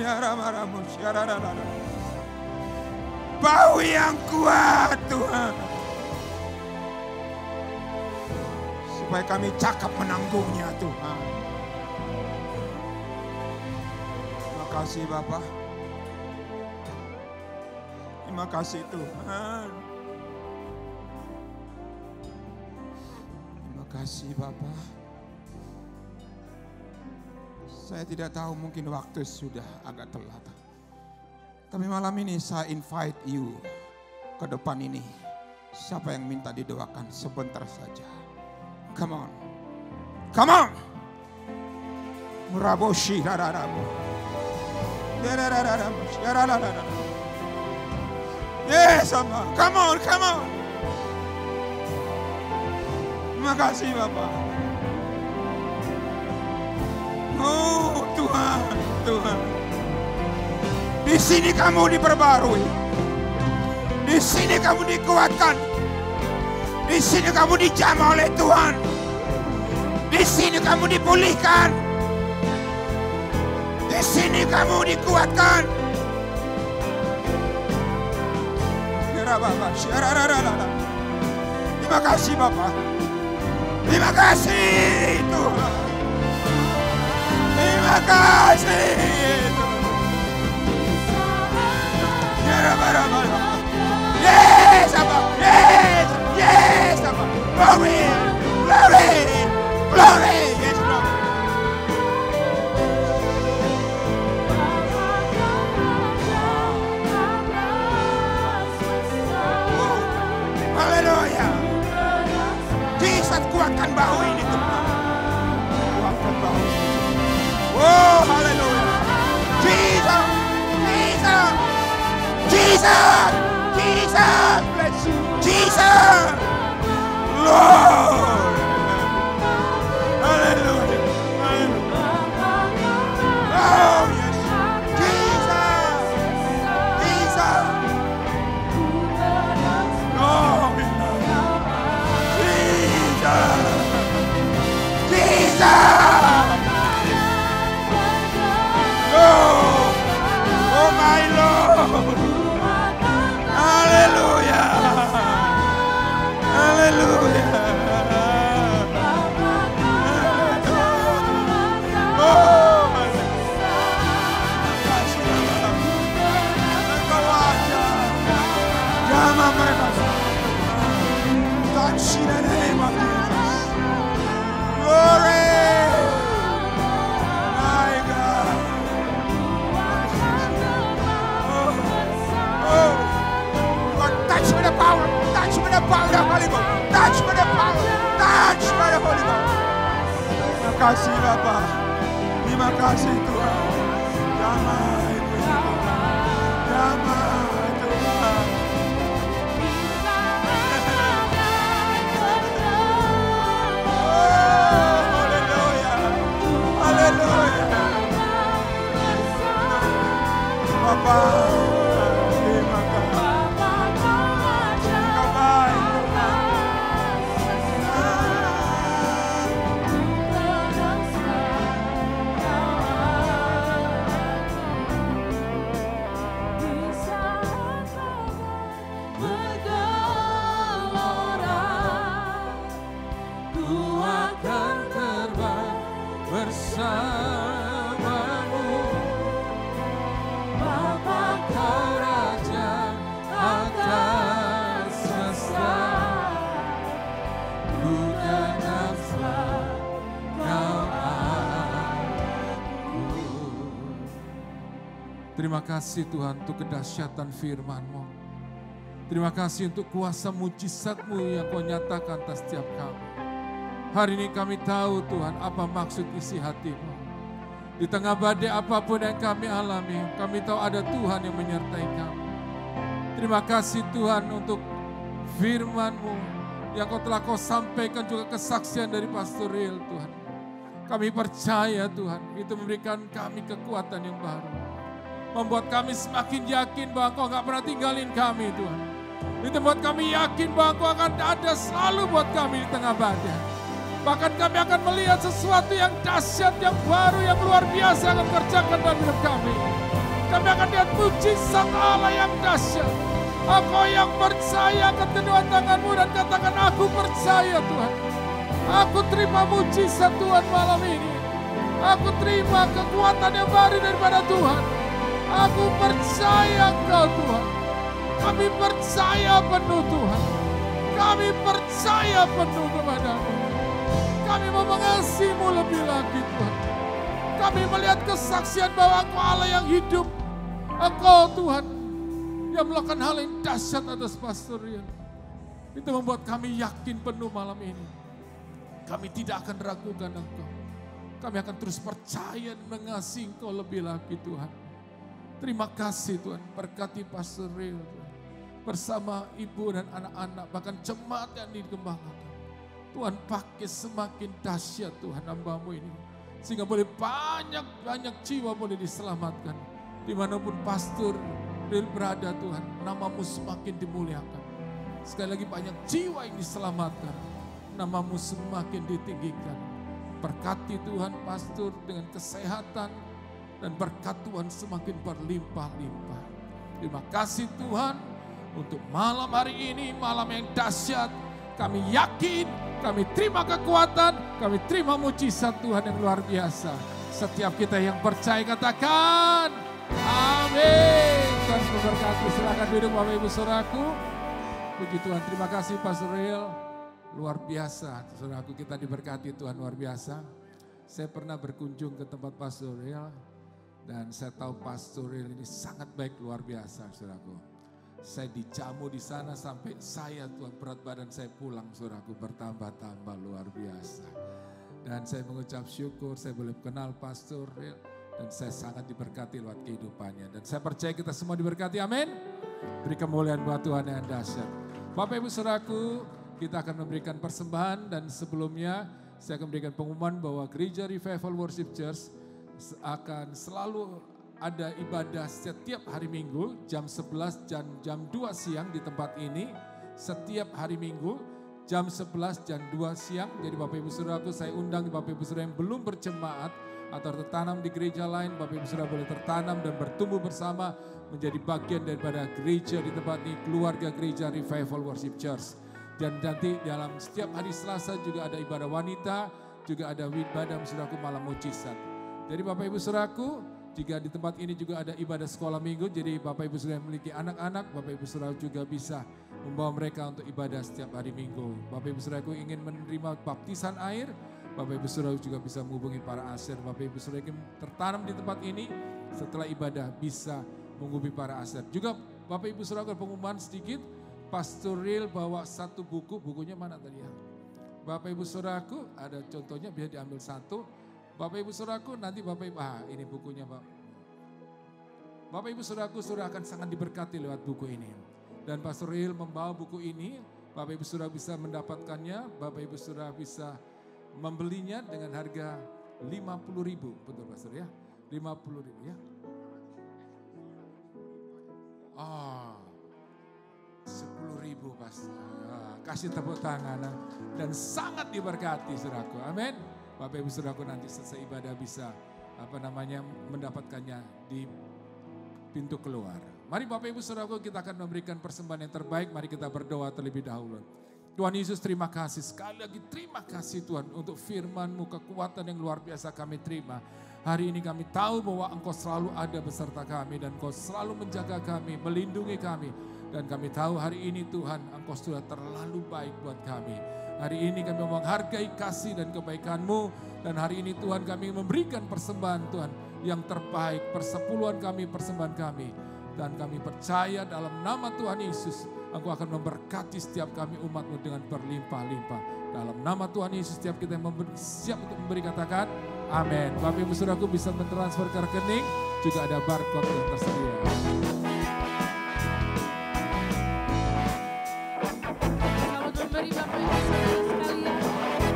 Ya Ramaramus, ya Rararara. Bahu yang kuat Tuhan, supaya kami cakap menanggungnya Tuhan. Terima kasih Bapak. Terima kasih Tuhan. Terima kasih Bapak. Saya tidak tahu, mungkin waktu sudah agak telat. Tapi malam ini saya invite you ke depan ini. Siapa yang minta didoakan sebentar saja? Come on. Come on. Muraboshi rararamu. Yarararamu. Yarararamu. Yes, sama. Come on, come on. Terima kasih Bapak. Oh Tuhan, Tuhan. Di sini kamu diperbarui. Di sini kamu dikuatkan. Di sini kamu dijamah oleh Tuhan. Di sini kamu dipulihkan. Di sini kamu dikuatkan. Terima kasih Bapak. Terima kasih Tuhan. Terima kasih Tuhan. Yes, Abba. Yes, yes, Abba. Glory, glory, glory. Yes, Lord. Haleluya. Jesus, kuatkan bahu ini Tuhan. Kuatkan bahu ini. Oh, haleluya. Jesus, Jesus, Jesus, Jesus, bless you. Jesus, Lord. Haleluya. Oh, yes. Jesus, Jesus. Oh, Jesus, Jesus. Oh my Lord. Hallelujah. Hallelujah. Oh. Jama mereka. Touch in the name of Jesus. Glory. Power, touch with the power of the Holy Ghost, touch with the power, touch by the Holy Ghost. Terima kasih Bapak, terima kasih Tuhan. Damai Tuhan, damai Tuhan. Oh, haleluya, haleluya. Bapak. Bisa bersamamu. Bapa Kau Raja atas semesta, bukan Alfa Kau aku. Terima kasih Tuhan untuk kedahsyatan firman-Mu. Terima kasih untuk kuasa mujizat-Mu yang Kau nyatakan atas setiap kami. Hari ini kami tahu Tuhan apa maksud isi hati-Mu. Di tengah badai apapun yang kami alami, kami tahu ada Tuhan yang menyertai kami. Terima kasih Tuhan untuk firman-Mu yang Kau sampaikan juga kesaksian dari Pastor Riel Tuhan. Kami percaya Tuhan, itu memberikan kami kekuatan yang baru. Membuat kami semakin yakin bahwa Kau gak pernah tinggalin kami Tuhan. Itu membuat kami yakin bahwa Kau akan ada selalu buat kami di tengah badai. Bahkan kami akan melihat sesuatu yang dahsyat, yang baru, yang luar biasa yang akan kerjakan dalam hidup kami. Kami akan lihat mujizat Allah yang dahsyat. Engkau yang percaya ke kedua tanganmu dan katakan, aku percaya Tuhan. Aku terima mujizat Tuhan malam ini. Aku terima kekuatan yang baru daripada Tuhan. Aku percaya Engkau Tuhan. Kami percaya penuh Tuhan. Kami percaya penuh kepada-Mu. Kami mau mengasihi-Mu lebih lagi Tuhan. Kami melihat kesaksian bahwa Engkau Allah yang hidup. Engkau Tuhan yang melakukan hal yang dahsyat atas Pastor Riel. Itu membuat kami yakin penuh malam ini. Kami tidak akan ragukan Engkau. Kami akan terus percaya dan mengasihi Engkau lebih lagi Tuhan. Terima kasih Tuhan, berkati Pastor Riel Tuhan. Bersama ibu dan anak-anak, bahkan jemaat yang dikembangkan. Tuhan pakai semakin dahsyat Tuhan hamba-Mu ini. Sehingga boleh banyak jiwa boleh diselamatkan. Dimanapun Pastor Riel berada Tuhan, nama-Mu semakin dimuliakan. Sekali lagi banyak jiwa yang diselamatkan. Nama-Mu semakin ditinggikan. Berkati Tuhan Pastor dengan kesehatan. Dan berkat Tuhan semakin berlimpah-limpah. Terima kasih Tuhan untuk malam hari ini, malam yang dahsyat. Kami yakin, kami terima kekuatan, kami terima mujizat Tuhan yang luar biasa. Setiap kita yang percaya katakan, amin. Tuhan memberkati, silakan duduk Bapak Ibu Saudaraku. Puji Tuhan, terima kasih Pastor Riel. Luar biasa, Saudaraku, kita diberkati Tuhan luar biasa. Saya pernah berkunjung ke tempat Pastor Riel. Dan saya tahu Pastor Riel ini sangat baik, luar biasa Saudaraku. Saya dijamu di sana sampai saya Tuhan berat badan saya pulang Saudaraku bertambah-tambah luar biasa. Dan saya mengucap syukur saya boleh kenal Pastor Riel. Dan saya sangat diberkati lewat kehidupannya. Dan saya percaya kita semua diberkati, amin. Beri kemuliaan buat Tuhan yang dahsyat. Bapak Ibu Saudaraku, kita akan memberikan persembahan. Dan sebelumnya saya akan memberikan pengumuman bahwa Gereja Revival Worship Church akan selalu ada ibadah setiap hari Minggu jam 11 dan jam 2 siang di tempat ini. Setiap hari Minggu jam 11 dan 2 siang. Jadi Bapak Ibu Saudaraku, saya undang Bapak Ibu Saudara yang belum berjemaat atau tertanam di gereja lain. Bapak Ibu Saudara boleh tertanam dan bertumbuh bersama menjadi bagian daripada gereja di tempat ini. Keluarga Gereja Revival Worship Church. Dan nanti dalam setiap hari Selasa juga ada ibadah wanita. Juga ada ibadah Saudaraku malam mujizat. Jadi Bapak Ibu Saudaraku, jika di tempat ini juga ada ibadah sekolah minggu, jadi Bapak Ibu Saudara yang memiliki anak-anak, Bapak Ibu Saudara juga bisa membawa mereka untuk ibadah setiap hari Minggu. Bapak Ibu Saudaraku ingin menerima baptisan air, Bapak Ibu Saudara juga bisa menghubungi para asir. Bapak Ibu Saudara ingin tertanam di tempat ini, setelah ibadah bisa menghubungi para asir. Juga Bapak Ibu Saudara pengumuman sedikit, Pastor Riel bawa satu buku, bukunya mana tadi ya? Bapak Ibu Saudaraku ada contohnya, biar diambil satu. Bapak Ibu Saudaraku nanti Bapak Ibu, ini bukunya Pak. Bapak Ibu Saudaraku sudah akan sangat diberkati lewat buku ini. Dan Pastor Riel membawa buku ini, Bapak Ibu Saudara bisa mendapatkannya, Bapak Ibu Saudara bisa membelinya dengan harga 50.000, betul Pastor ya? 50.000 ya. 10.000 Pastor. Kasih tepuk tangan dan sangat diberkati Saudaraku. Amin. Bapak Ibu Saudaraku nanti selesai ibadah bisa mendapatkannya di pintu keluar. Mari Bapak Ibu Saudaraku kita akan memberikan persembahan yang terbaik. Mari kita berdoa terlebih dahulu. Tuhan Yesus, terima kasih. Sekali lagi terima kasih Tuhan untuk firman-Mu, kekuatan yang luar biasa kami terima. Hari ini kami tahu bahwa Engkau selalu ada beserta kami dan Engkau selalu menjaga kami, melindungi kami. Dan kami tahu hari ini Tuhan, Engkau sudah terlalu baik buat kami. Hari ini kami menghargai kasih dan kebaikan-Mu. Dan hari ini Tuhan kami memberikan persembahan Tuhan yang terbaik. Persepuluhan kami, persembahan kami. Dan kami percaya dalam nama Tuhan Yesus, Engkau akan memberkati setiap kami umat-Mu dengan berlimpah-limpah. Dalam nama Tuhan Yesus, setiap kita yang siap untuk memberi katakan, amin. Bapak Ibu Saudaraku bisa mentransfer ke rekening, juga ada barcode yang tersedia. Selamat memberi Bapak Ibu Saudara sekalian.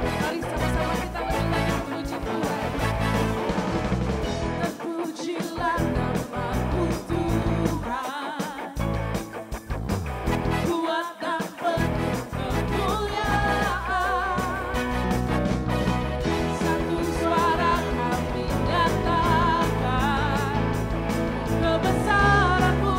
Mari sama-sama kita menyanyikan puji Tuhan. Terpujilah nama-Mu Tuhan, kuat dan penuh kemuliaan. Satu suara kami nyatakan kebesaran-Mu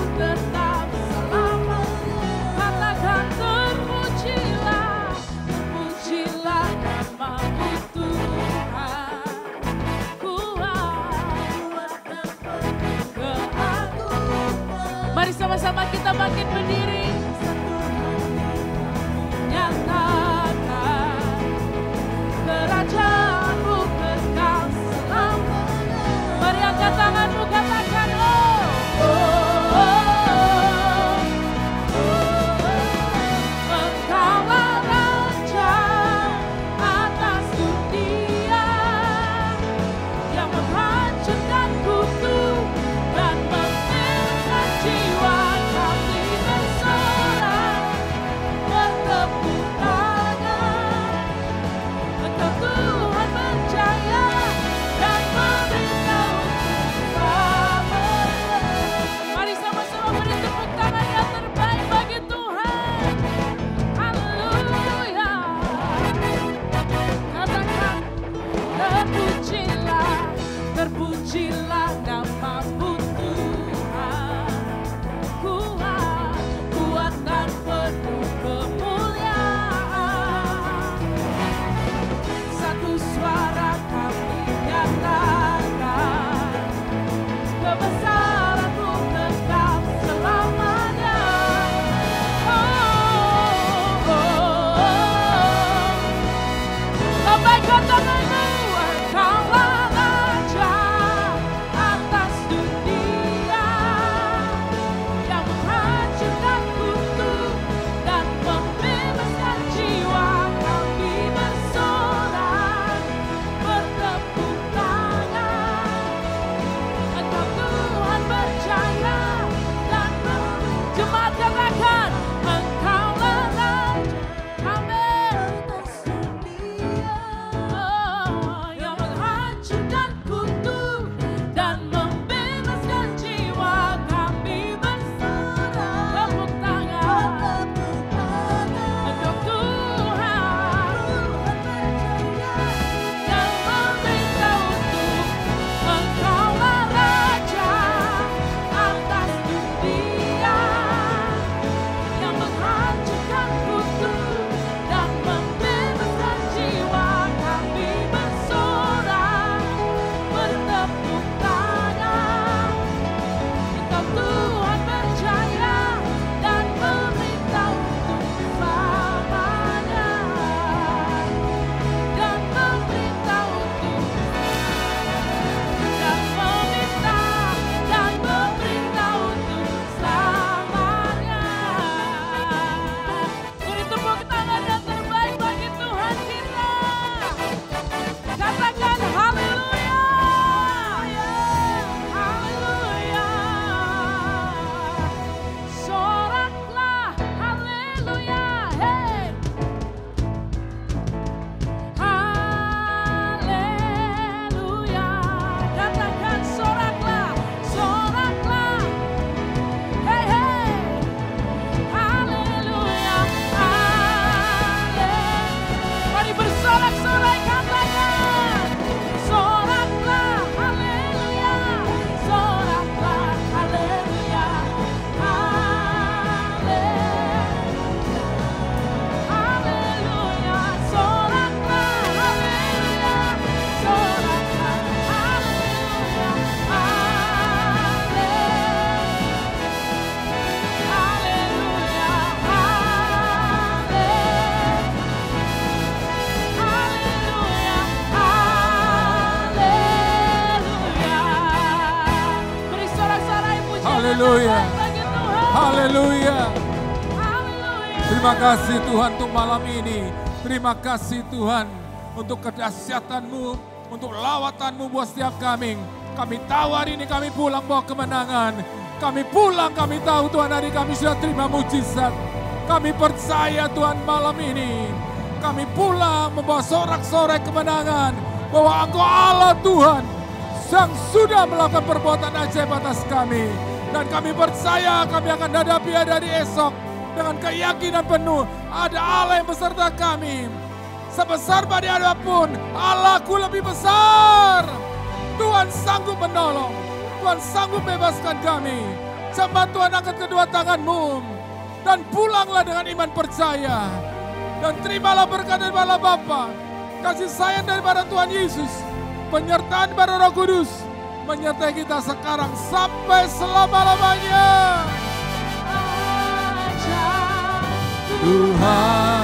Haleluya. bagi Tuhan. Haleluya. Haleluya. Terima kasih Tuhan untuk malam ini. Terima kasih Tuhan untuk kedahsyatan-Mu, untuk lawatan-Mu buat setiap kami. Kami tahu hari ini kami pulang bawa kemenangan. Kami pulang, kami tahu Tuhan hari kami sudah terima mujizat. Kami percaya Tuhan malam ini. Kami pulang membawa sorak-sorai kemenangan. Bahwa Engkau Allah Tuhan yang sudah melakukan perbuatan ajaib atas kami. Dan kami percaya kami akan hadapi dari esok dengan keyakinan penuh. Ada Allah yang beserta kami. Sebesar badai apapun, Allahku lebih besar. Tuhan sanggup menolong. Tuhan sanggup bebaskan kami. Jambah Tuhan angkat kedua tangan-Mu. Dan pulanglah dengan iman percaya. Dan terimalah berkat daripada Bapa, kasih sayang daripada Tuhan Yesus, penyertaan daripada Roh Kudus, menyertai kita sekarang sampai selama-lamanya. Ajaib Tuhan